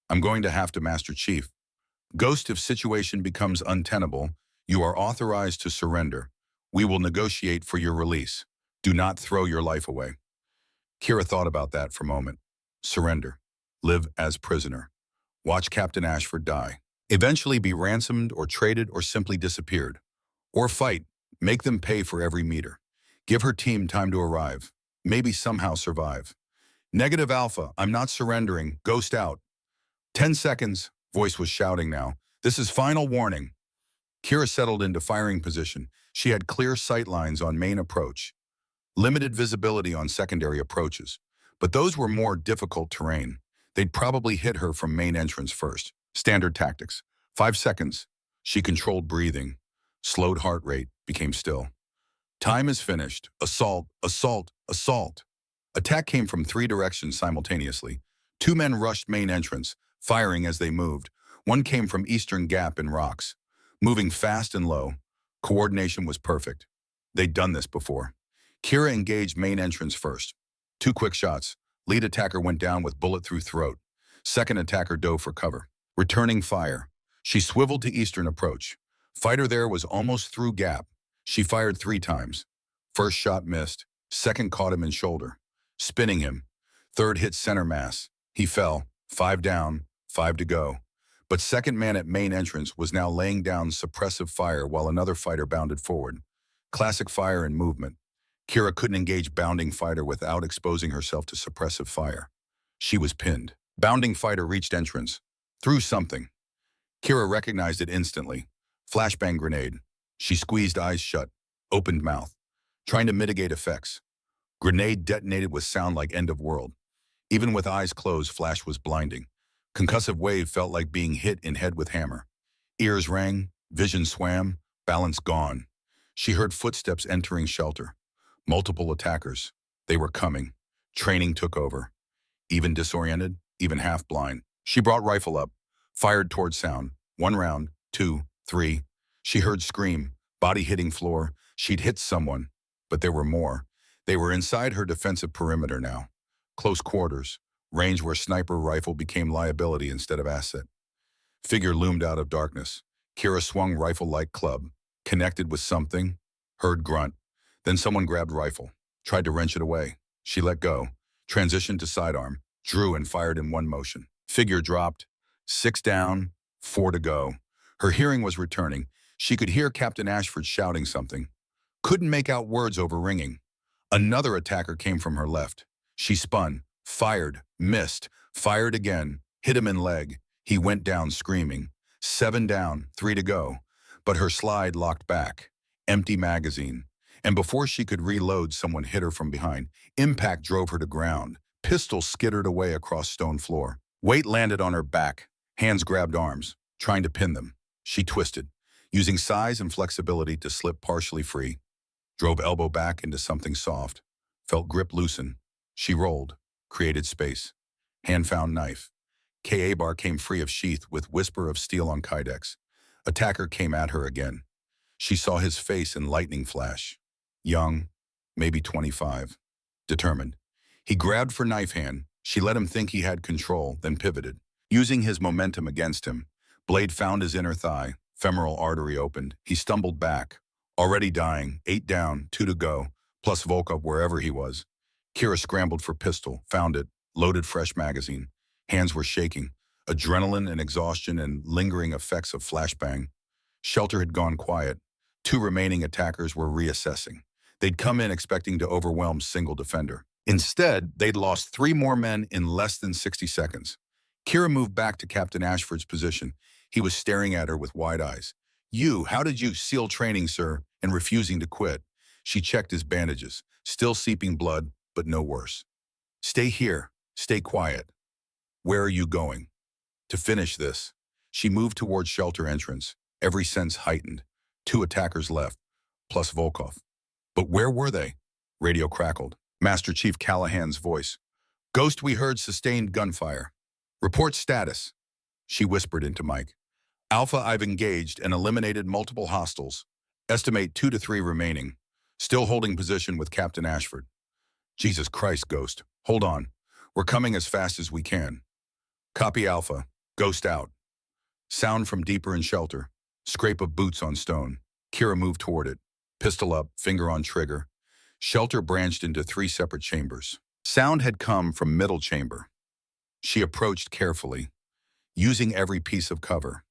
I'm going to have to, Master Chief. Ghost, if situation becomes untenable, you are authorized to surrender. We will negotiate for your release. Do not throw your life away. Kira thought about that for a moment. Surrender. Live as prisoner. Watch Captain Ashford die. Eventually be ransomed or traded or simply disappeared. Or fight. Make them pay for every meter. Give her team time to arrive. Maybe somehow survive. Negative Alpha, I'm not surrendering. Ghost out. 10 seconds. Voice was shouting now. This is final warning. Kira settled into firing position. She had clear sight lines on main approach. Limited visibility on secondary approaches. But those were more difficult terrain. They'd probably hit her from main entrance first. Standard tactics. 5 seconds. She controlled breathing. Slowed heart rate. Became still. Time is finished. Assault, assault, assault. Attack came from 3 directions simultaneously. 2 men rushed main entrance, firing as they moved. 1 came from eastern gap in rocks. Moving fast and low. Coordination was perfect. They'd done this before. Kira engaged main entrance first. 2 quick shots. Lead attacker went down with bullet through throat. Second attacker dove for cover. Returning fire. She swiveled to eastern approach. Fighter there was almost through gap. She fired 3 times. First shot missed. Second caught him in shoulder, spinning him. Third hit center mass. He fell. 5 down, 5 to go. But second man at main entrance was now laying down suppressive fire while another fighter bounded forward. Classic fire and movement. Kira couldn't engage bounding fighter without exposing herself to suppressive fire. She was pinned. Bounding fighter reached entrance. Threw something. Kira recognized it instantly. Flashbang grenade. She squeezed eyes shut, opened mouth, trying to mitigate effects. Grenade detonated with sound like end of world. Even with eyes closed, flash was blinding. Concussive wave felt like being hit in head with hammer. Ears rang, vision swam, balance gone. She heard footsteps entering shelter. Multiple attackers. They were coming. Training took over. Even disoriented, even half blind. She brought rifle up, fired toward sound. 1 round, 2, 3. She heard scream, body hitting floor. She'd hit someone, but there were more. They were inside her defensive perimeter now. Close quarters, range where sniper rifle became liability instead of asset. Figure loomed out of darkness. Kira swung rifle-like club, connected with something, heard grunt. Then someone grabbed rifle, tried to wrench it away. She let go, transitioned to sidearm, drew and fired in one motion. Figure dropped, 6 down, 4 to go. Her hearing was returning. She could hear Captain Ashford shouting something. Couldn't make out words over ringing. Another attacker came from her left. She spun, fired, missed, fired again, hit him in leg. He went down screaming. 7 down, 3 to go. But her slide locked back. Empty magazine. And before she could reload, someone hit her from behind. Impact drove her to ground. Pistol skittered away across stone floor. Weight landed on her back. Hands grabbed arms, trying to pin them. She twisted, using size and flexibility to slip partially free. Drove elbow back into something soft. Felt grip loosen. She rolled, created space. Hand found knife. KA bar came free of sheath with whisper of steel on kydex. Attacker came at her again. She saw his face in lightning flash. Young, maybe 25. Determined. He grabbed for knife hand. She let him think he had control, then pivoted. Using his momentum against him, blade found his inner thigh. Femoral artery opened. He stumbled back. Already dying. 8 down, 2 to go, plus Volkov wherever he was. Kira scrambled for pistol, found it, loaded fresh magazine. Hands were shaking. Adrenaline and exhaustion and lingering effects of flashbang. Shelter had gone quiet. 2 remaining attackers were reassessing. They'd come in expecting to overwhelm single defender. Instead, they'd lost 3 more men in less than 60 seconds. Kira moved back to Captain Ashford's position. He was staring at her with wide eyes. How did you seal training, sir, and refusing to quit? She checked his bandages, still seeping blood, but no worse. Stay here. Stay quiet. Where are you going? To finish this. She moved toward shelter entrance, every sense heightened. 2 attackers left, plus Volkov. But where were they? Radio crackled. Master Chief Callahan's voice. Ghost, we heard sustained gunfire. Report status. She whispered into Mike. Alpha, I've engaged and eliminated multiple hostiles. Estimate 2 to 3 remaining. Still holding position with Captain Ashford. Jesus Christ, Ghost. Hold on. We're coming as fast as we can. Copy Alpha. Ghost out. Sound from deeper in shelter. Scrape of boots on stone. Kira moved toward it. Pistol up, finger on trigger. Shelter branched into 3 separate chambers. Sound had come from middle chamber. She approached carefully, using every piece of cover.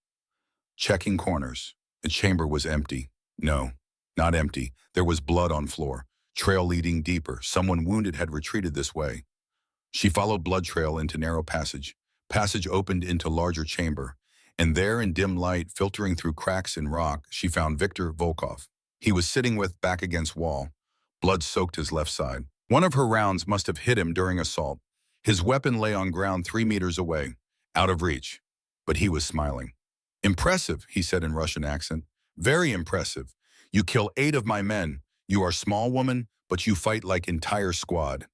Checking corners. The chamber was empty. No, not empty. There was blood on floor. Trail leading deeper. Someone wounded had retreated this way. She followed blood trail into narrow passage. Passage opened into larger chamber. And there, in dim light, filtering through cracks in rock, she found Viktor Volkov. He was sitting with back against wall. Blood soaked his left side. One of her rounds must have hit him during assault. His weapon lay on ground 3 meters away, out of reach. But he was smiling. Impressive, he said in Russian accent. Very impressive. You kill 8 of my men. You are small woman, but you fight like entire squad.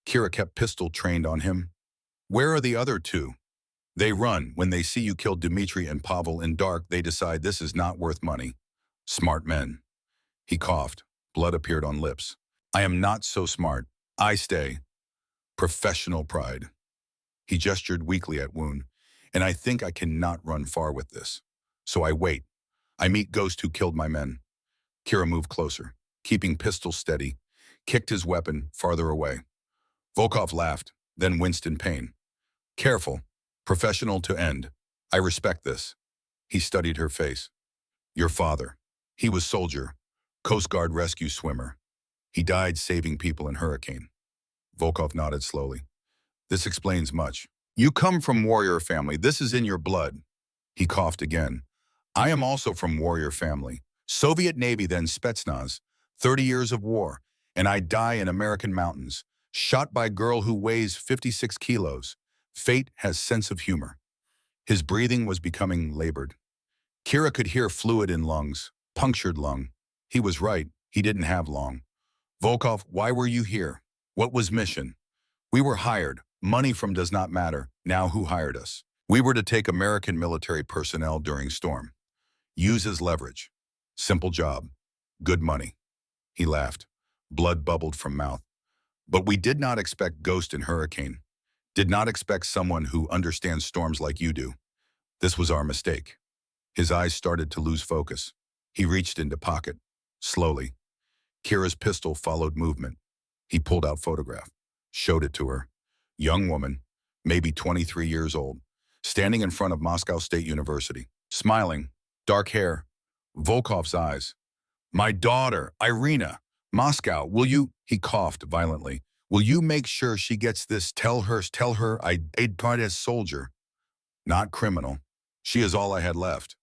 Kira kept pistol trained on him. Where are the other 2? They run. When they see you kill Dmitri and Pavel in dark, they decide this is not worth money. Smart men. He coughed. Blood appeared on lips. I am not so smart. I stay. Professional pride. He gestured weakly at wound. And I think I cannot run far with this. So I wait. I meet Ghost who killed my men. Kira moved closer. keeping pistol steady, kicked his weapon farther away. Volkov laughed, then winced in pain. Careful. Professional to end. I respect this. He studied her face. Your father. He was soldier. Coast Guard rescue swimmer. He died saving people in hurricane. Volkov nodded slowly. This explains much. You come from warrior family. This is in your blood. He coughed again. I am also from warrior family. Soviet Navy, then Spetsnaz. 30 years of war. And I die in American mountains. Shot by girl who weighs 56 kilos. Fate has sense of humor. His breathing was becoming labored. Kira could hear fluid in lungs. Punctured lung. He was right. He didn't have long. Volkov, why were you here? What was mission? We were hired. Money from does not matter. Now who hired us? We were to take American military personnel during storm. Use as leverage. Simple job. Good money. He laughed. Blood bubbled from mouth. But we did not expect Ghost and Hurricane. Did not expect someone who understands storms like you do. This was our mistake. His eyes started to lose focus. He reached into pocket. Slowly. Kira's pistol followed movement. He pulled out photograph. Showed it to her. Young woman, maybe 23 years old, standing in front of Moscow State University. Smiling. Dark hair. Volkov's eyes. My daughter, Irina. Moscow, will you? He coughed violently. Will you make sure she gets this? Tell her I paid part as soldier. Not criminal. She is all I had left.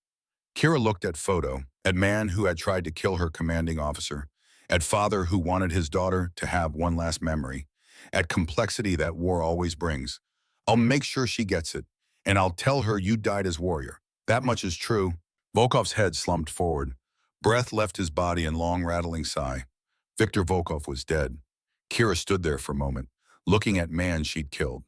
Kira looked at photo, at man who had tried to kill her commanding officer, at father who wanted his daughter to have one last memory, at complexity that war always brings. I'll make sure she gets it, and I'll tell her you died as warrior. That much is true. Volkov's head slumped forward. Breath left his body in long rattling sigh. Viktor Volkov was dead. Kira stood there for a moment, looking at man she'd killed.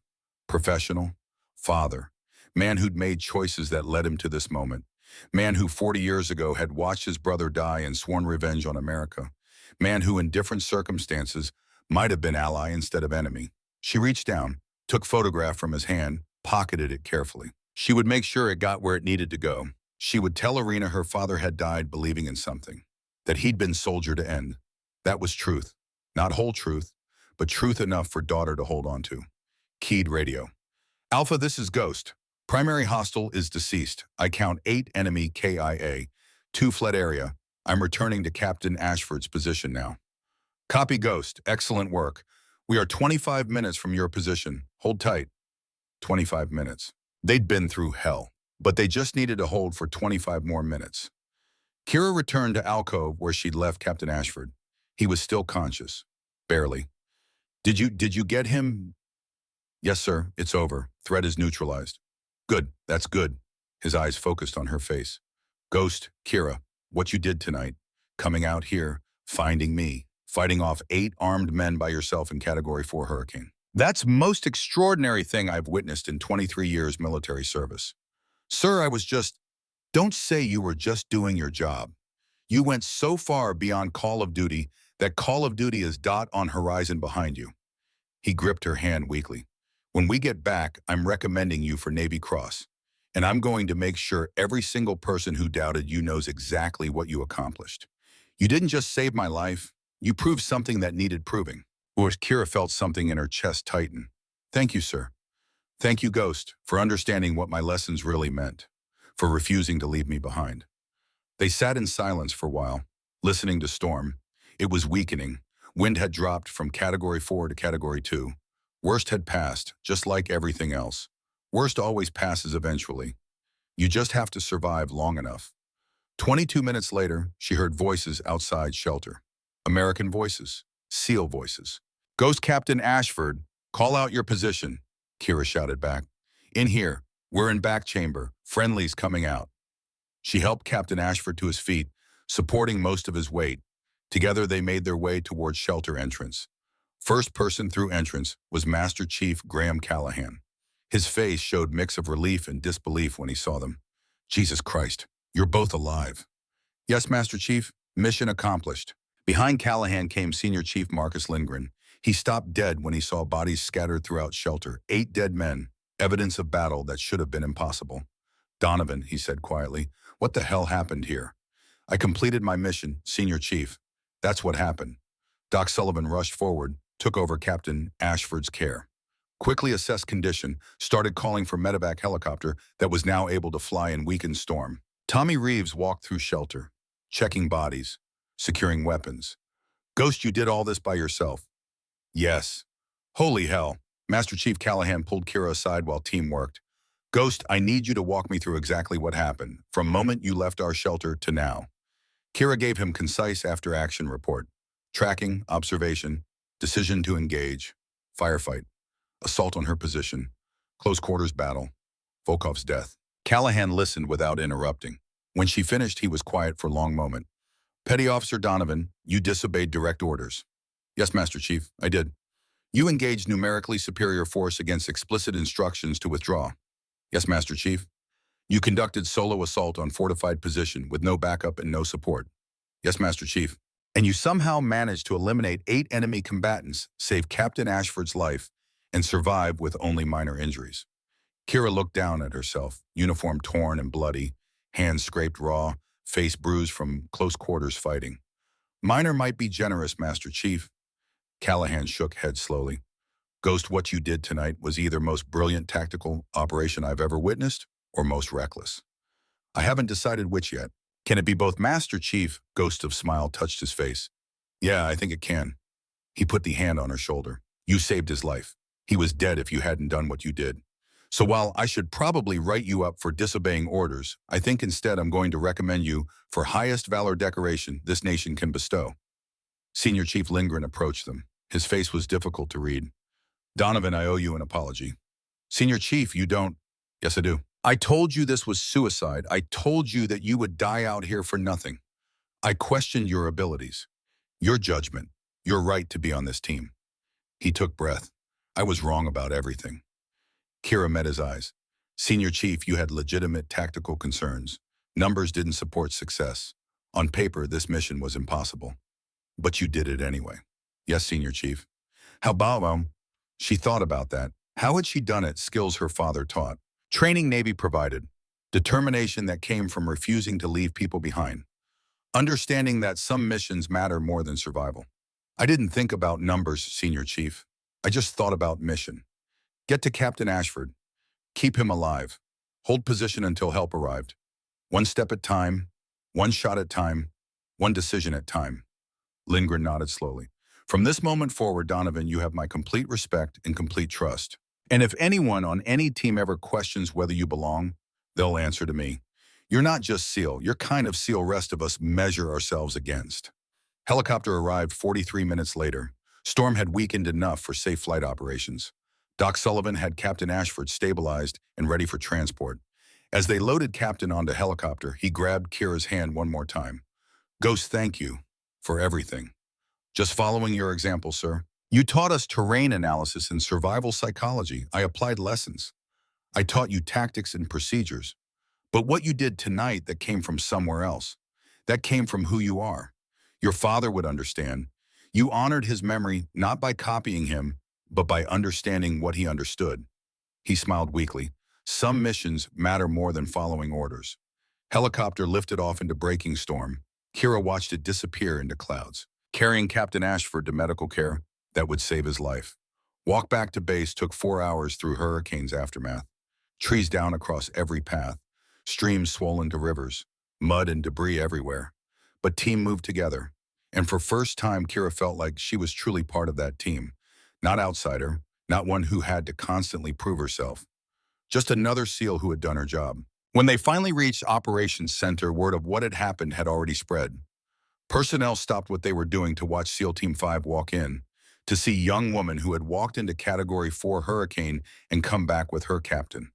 Professional, father, man who'd made choices that led him to this moment. Man who 40 years ago had watched his brother die and sworn revenge on America. Man who in different circumstances might have been ally instead of enemy. She reached down, took photograph from his hand, pocketed it carefully. She would make sure it got where it needed to go. She would tell Irina her father had died believing in something, that he'd been soldier to end. That was truth. Not whole truth, but truth enough for daughter to hold on to. Keyed radio. Alpha, this is Ghost. Primary hostile is deceased. I count 8 enemy KIA. 2 fled area. I'm returning to Captain Ashford's position now. Copy Ghost. Excellent work. We are 25 minutes from your position. Hold tight. 25 minutes. They'd been through hell, but they just needed to hold for 25 more minutes. Kira returned to alcove where she'd left Captain Ashford. He was still conscious. Barely. Did you get him? Yes, sir. It's over. Threat is neutralized. Good. That's good. His eyes focused on her face. Ghost, Kira, what you did tonight. Coming out here, finding me, fighting off 8 armed men by yourself in Category 4 Hurricane. That's most extraordinary thing I've witnessed in 23 years military service. Sir, don't say you were just doing your job. You went so far beyond Call of Duty that Call of Duty is dot on horizon behind you. He gripped her hand weakly. When we get back, I'm recommending you for Navy Cross, and I'm going to make sure every single person who doubted you knows exactly what you accomplished. You didn't just save my life, you proved something that needed proving. Or Kira felt something in her chest tighten. Thank you, sir. Thank you, Ghost, for understanding what my lessons really meant, for refusing to leave me behind. They sat in silence for a while, listening to storm. It was weakening. Wind had dropped from Category 4 to Category 2. Worst had passed, just like everything else. Worst always passes eventually. You just have to survive long enough. 22 minutes later, she heard voices outside shelter. American voices. SEAL voices. Ghost Captain Ashford, call out your position, Kira shouted back. In here. We're in back chamber. Friendlies coming out. She helped Captain Ashford to his feet, supporting most of his weight. Together they made their way towards shelter entrance. First person through entrance was Master Chief Graham Callahan. His face showed mix of relief and disbelief when he saw them. Jesus Christ, you're both alive. Yes, Master Chief, mission accomplished. Behind Callahan came Senior Chief Marcus Lindgren. He stopped dead when he saw bodies scattered throughout shelter. 8 dead men, evidence of battle that should have been impossible. Donovan, he said quietly, what the hell happened here? I completed my mission, Senior Chief. That's what happened. Doc Sullivan rushed forward, took over Captain Ashford's care. Quickly assessed condition, started calling for medevac helicopter that was now able to fly in weakened storm. Tommy Reeves walked through shelter, checking bodies, securing weapons. Ghost, you did all this by yourself. Yes. Holy hell. Master Chief Callahan pulled Kira aside while team worked. Ghost, I need you to walk me through exactly what happened, from moment you left our shelter to now. Kira gave him concise after-action report. Tracking, observation, decision to engage, firefight, assault on her position, close quarters battle, Volkov's death. Callahan listened without interrupting. When she finished, he was quiet for a long moment. Petty Officer Donovan, you disobeyed direct orders. Yes, Master Chief, I did. You engaged numerically superior force against explicit instructions to withdraw. Yes, Master Chief. You conducted solo assault on fortified position with no backup and no support. Yes, Master Chief. And you somehow managed to eliminate 8 enemy combatants, save Captain Ashford's life, and survive with only minor injuries. Kira looked down at herself, uniform torn and bloody, hands scraped raw, face bruised from close quarters fighting. Minor might be generous, Master Chief. Callahan shook head slowly. Ghost, what you did tonight was either most brilliant tactical operation I've ever witnessed or most reckless. I haven't decided which yet. Can it be both, Master Chief? Ghost of Smile touched his face. Yeah, I think it can. He put the hand on her shoulder. You saved his life. He was dead if you hadn't done what you did. So while I should probably write you up for disobeying orders, I think instead I'm going to recommend you for highest valor decoration this nation can bestow. Senior Chief Lindgren approached them. His face was difficult to read. Donovan, I owe you an apology. Senior Chief, you don't. Yes, I do. I told you this was suicide. I told you that you would die out here for nothing. I questioned your abilities, your judgment, your right to be on this team. He took breath. I was wrong about everything. Kira met his eyes. Senior Chief, you had legitimate tactical concerns. Numbers didn't support success. On paper, this mission was impossible. But you did it anyway. Yes, Senior Chief. How about, she thought about that. How had she done it? Skills her father taught. Training Navy provided. Determination that came from refusing to leave people behind. Understanding that some missions matter more than survival. I didn't think about numbers, Senior Chief. I just thought about mission. Get to Captain Ashford. Keep him alive. Hold position until help arrived. One step at time, one shot at time, one decision at time. Lindgren nodded slowly. From this moment forward, Donovan, you have my complete respect and complete trust. And if anyone on any team ever questions whether you belong, they'll answer to me. You're not just SEAL, you're kind of SEAL rest of us measure ourselves against. Helicopter arrived 43 minutes later. Storm had weakened enough for safe flight operations. Doc Sullivan had Captain Ashford stabilized and ready for transport. As they loaded Captain onto helicopter, he grabbed Kira's hand one more time. Ghost, thank you for everything. Just following your example, sir. You taught us terrain analysis and survival psychology. I applied lessons. I taught you tactics and procedures. But what you did tonight that came from somewhere else, that came from who you are. Your father would understand. You honored his memory not by copying him, but by understanding what he understood. He smiled weakly. Some missions matter more than following orders. Helicopter lifted off into breaking storm. Kira watched it disappear into clouds, carrying Captain Ashford to medical care that would save his life. Walk back to base took 4 hours through hurricane's aftermath. Trees down across every path, streams swollen to rivers, mud and debris everywhere. But team moved together. And for first time, Kira felt like she was truly part of that team. Not outsider, not one who had to constantly prove herself. Just another SEAL who had done her job. When they finally reached Operations Center, word of what had happened had already spread. Personnel stopped what they were doing to watch SEAL Team 5 walk in, to see a young woman who had walked into Category 4 hurricane and come back with her captain.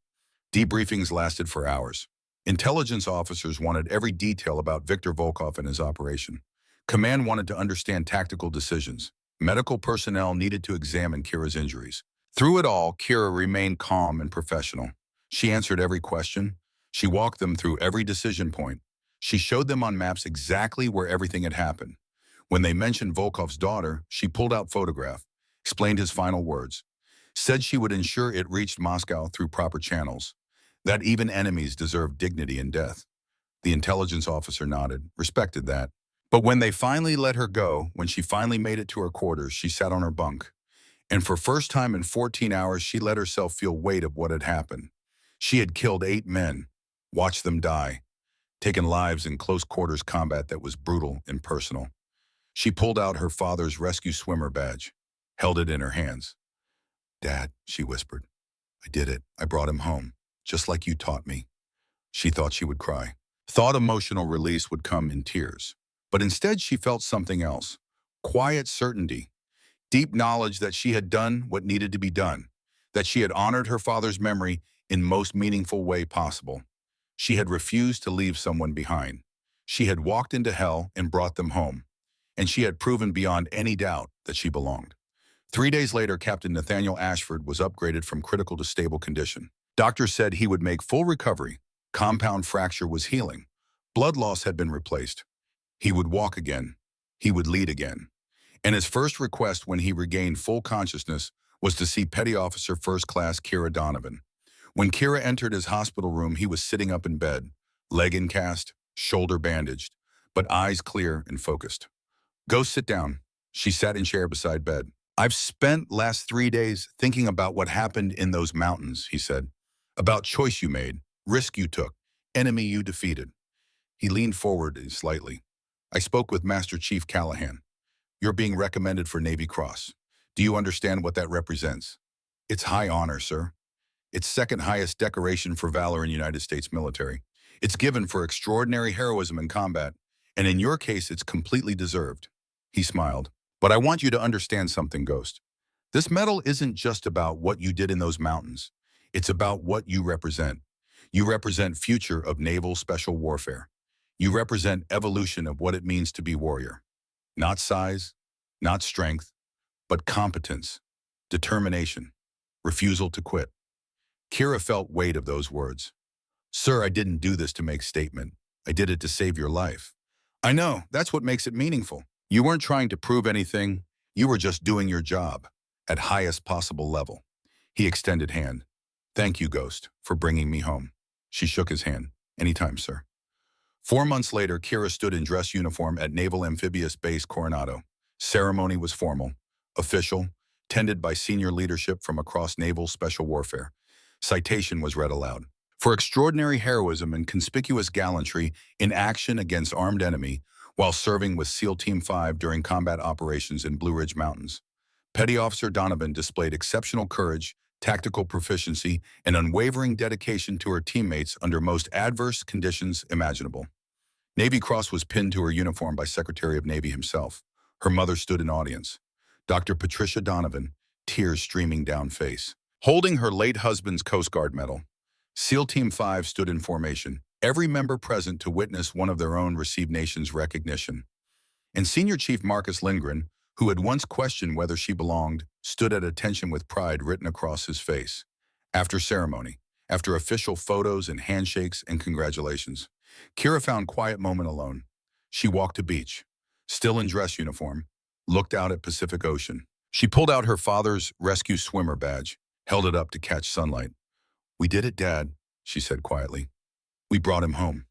Debriefings lasted for hours. Intelligence officers wanted every detail about Viktor Volkov and his operation. Command wanted to understand tactical decisions. Medical personnel needed to examine Kira's injuries. Through it all, Kira remained calm and professional. She answered every question. She walked them through every decision point. She showed them on maps exactly where everything had happened. When they mentioned Volkov's daughter, she pulled out photograph, explained his final words, said she would ensure it reached Moscow through proper channels, that even enemies deserve dignity in death. The intelligence officer nodded, respected that. But when they finally let her go, when she finally made it to her quarters, she sat on her bunk. And for first time in 14 hours, she let herself feel weight of what had happened. She had killed 8 men, watched them die, taken lives in close quarters combat that was brutal and personal. She pulled out her father's rescue swimmer badge, held it in her hands. "Dad," she whispered, "I did it. I brought him home, just like you taught me." She thought she would cry. Thought emotional release would come in tears. But instead she felt something else. Quiet certainty. Deep knowledge that she had done what needed to be done. That she had honored her father's memory in most meaningful way possible. She had refused to leave someone behind. She had walked into hell and brought them home. And she had proven beyond any doubt that she belonged. 3 days later, Captain Nathaniel Ashford was upgraded from critical to stable condition. Doctors said he would make full recovery. Compound fracture was healing. Blood loss had been replaced. He would walk again. He would lead again. And his first request when he regained full consciousness was to see Petty Officer First Class Kira Donovan. When Kira entered his hospital room, he was sitting up in bed, leg in cast, shoulder bandaged, but eyes clear and focused. "Go sit down." She sat in chair beside bed. "I've spent last 3 days thinking about what happened in those mountains," he said. "About choice you made, risk you took, enemy you defeated." He leaned forward slightly. "I spoke with Master Chief Callahan. You're being recommended for Navy Cross. Do you understand what that represents?" "It's high honor, sir. It's second highest decoration for valor in United States military. It's given for extraordinary heroism in combat, and in your case, it's completely deserved." He smiled. "But I want you to understand something, Ghost. This medal isn't just about what you did in those mountains. It's about what you represent. You represent future of naval special warfare. You represent evolution of what it means to be warrior. Not size, not strength, but competence, determination, refusal to quit." Kira felt weight of those words. "Sir, I didn't do this to make statement. I did it to save your life." "I know, that's what makes it meaningful. You weren't trying to prove anything. You were just doing your job, at highest possible level." He extended hand. "Thank you, Ghost, for bringing me home." She shook his hand. "Anytime, sir." 4 months later, Kira stood in dress uniform at Naval Amphibious Base Coronado. Ceremony was formal, official, tended by senior leadership from across naval special warfare. Citation was read aloud. "For extraordinary heroism and conspicuous gallantry in action against armed enemy while serving with SEAL Team 5 during combat operations in Blue Ridge Mountains, Petty Officer Donovan displayed exceptional courage, tactical proficiency, and unwavering dedication to her teammates under most adverse conditions imaginable." Navy Cross was pinned to her uniform by Secretary of Navy himself. Her mother stood in audience. Dr. Patricia Donovan, tears streaming down face, holding her late husband's Coast Guard medal. SEAL Team 5 stood in formation, every member present to witness one of their own receive nation's recognition. And Senior Chief Marcus Lindgren, who had once questioned whether she belonged, stood at attention with pride written across his face. After ceremony, after official photos and handshakes and congratulations, Kira found quiet moment alone. She walked to beach, still in dress uniform, looked out at Pacific Ocean. She pulled out her father's rescue swimmer badge, held it up to catch sunlight. "We did it, Dad," she said quietly. "We brought him home."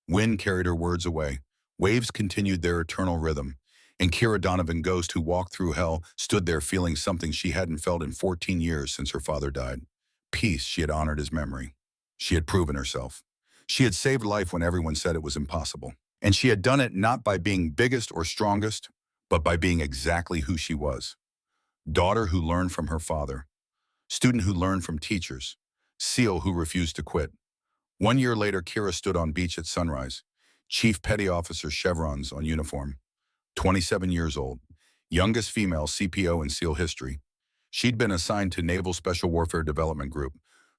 Wind carried her words away. Waves continued their eternal rhythm. And Kira Donovan Ghost, who walked through hell, stood there feeling something she hadn't felt in 14 years since her father died. Peace. She had honored his memory. She had proven herself. She had saved life when everyone said it was impossible. And she had done it not by being biggest or strongest, but by being exactly who she was. Daughter who learned from her father. Student who learned from teachers. SEAL who refused to quit. 1 year later, Kira stood on beach at sunrise. Chief Petty Officer chevrons on uniform. 27 years old. Youngest female CPO in SEAL history. She'd been assigned to Naval Special Warfare Development Group.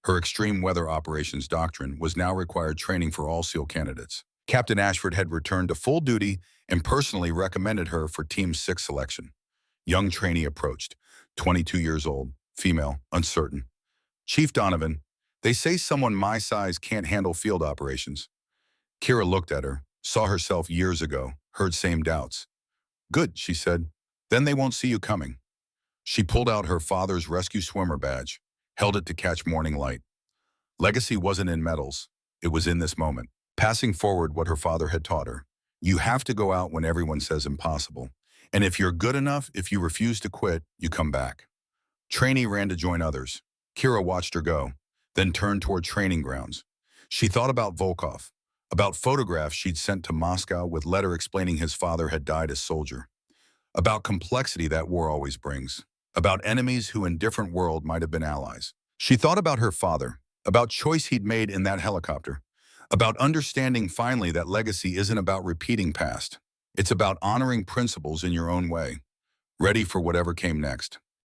Her extreme weather operations doctrine was now required training for all SEAL candidates. Captain Ashford had returned to full duty and personally recommended her for Team 6 selection. Young trainee approached. 22 years old. Female. Uncertain. "Chief Donovan, they say someone my size can't handle field operations." Kira looked at her, saw herself years ago, heard same doubts. "Good," she said. "Then they won't see you coming." She pulled out her father's rescue swimmer badge, held it to catch morning light. Legacy wasn't in medals. It was in this moment, passing forward what her father had taught her. You have to go out when everyone says impossible. And if you're good enough, if you refuse to quit, you come back. Trainee ran to join others. Kira watched her go, then turned toward training grounds. She thought about Volkov, about photographs she'd sent to Moscow with letter explaining his father had died as soldier, about complexity that war always brings, about enemies who in different world might have been allies. She thought about her father, about choice he'd made in that helicopter, about understanding finally that legacy isn't about repeating past. It's about honoring principles in your own way, ready for whatever came next.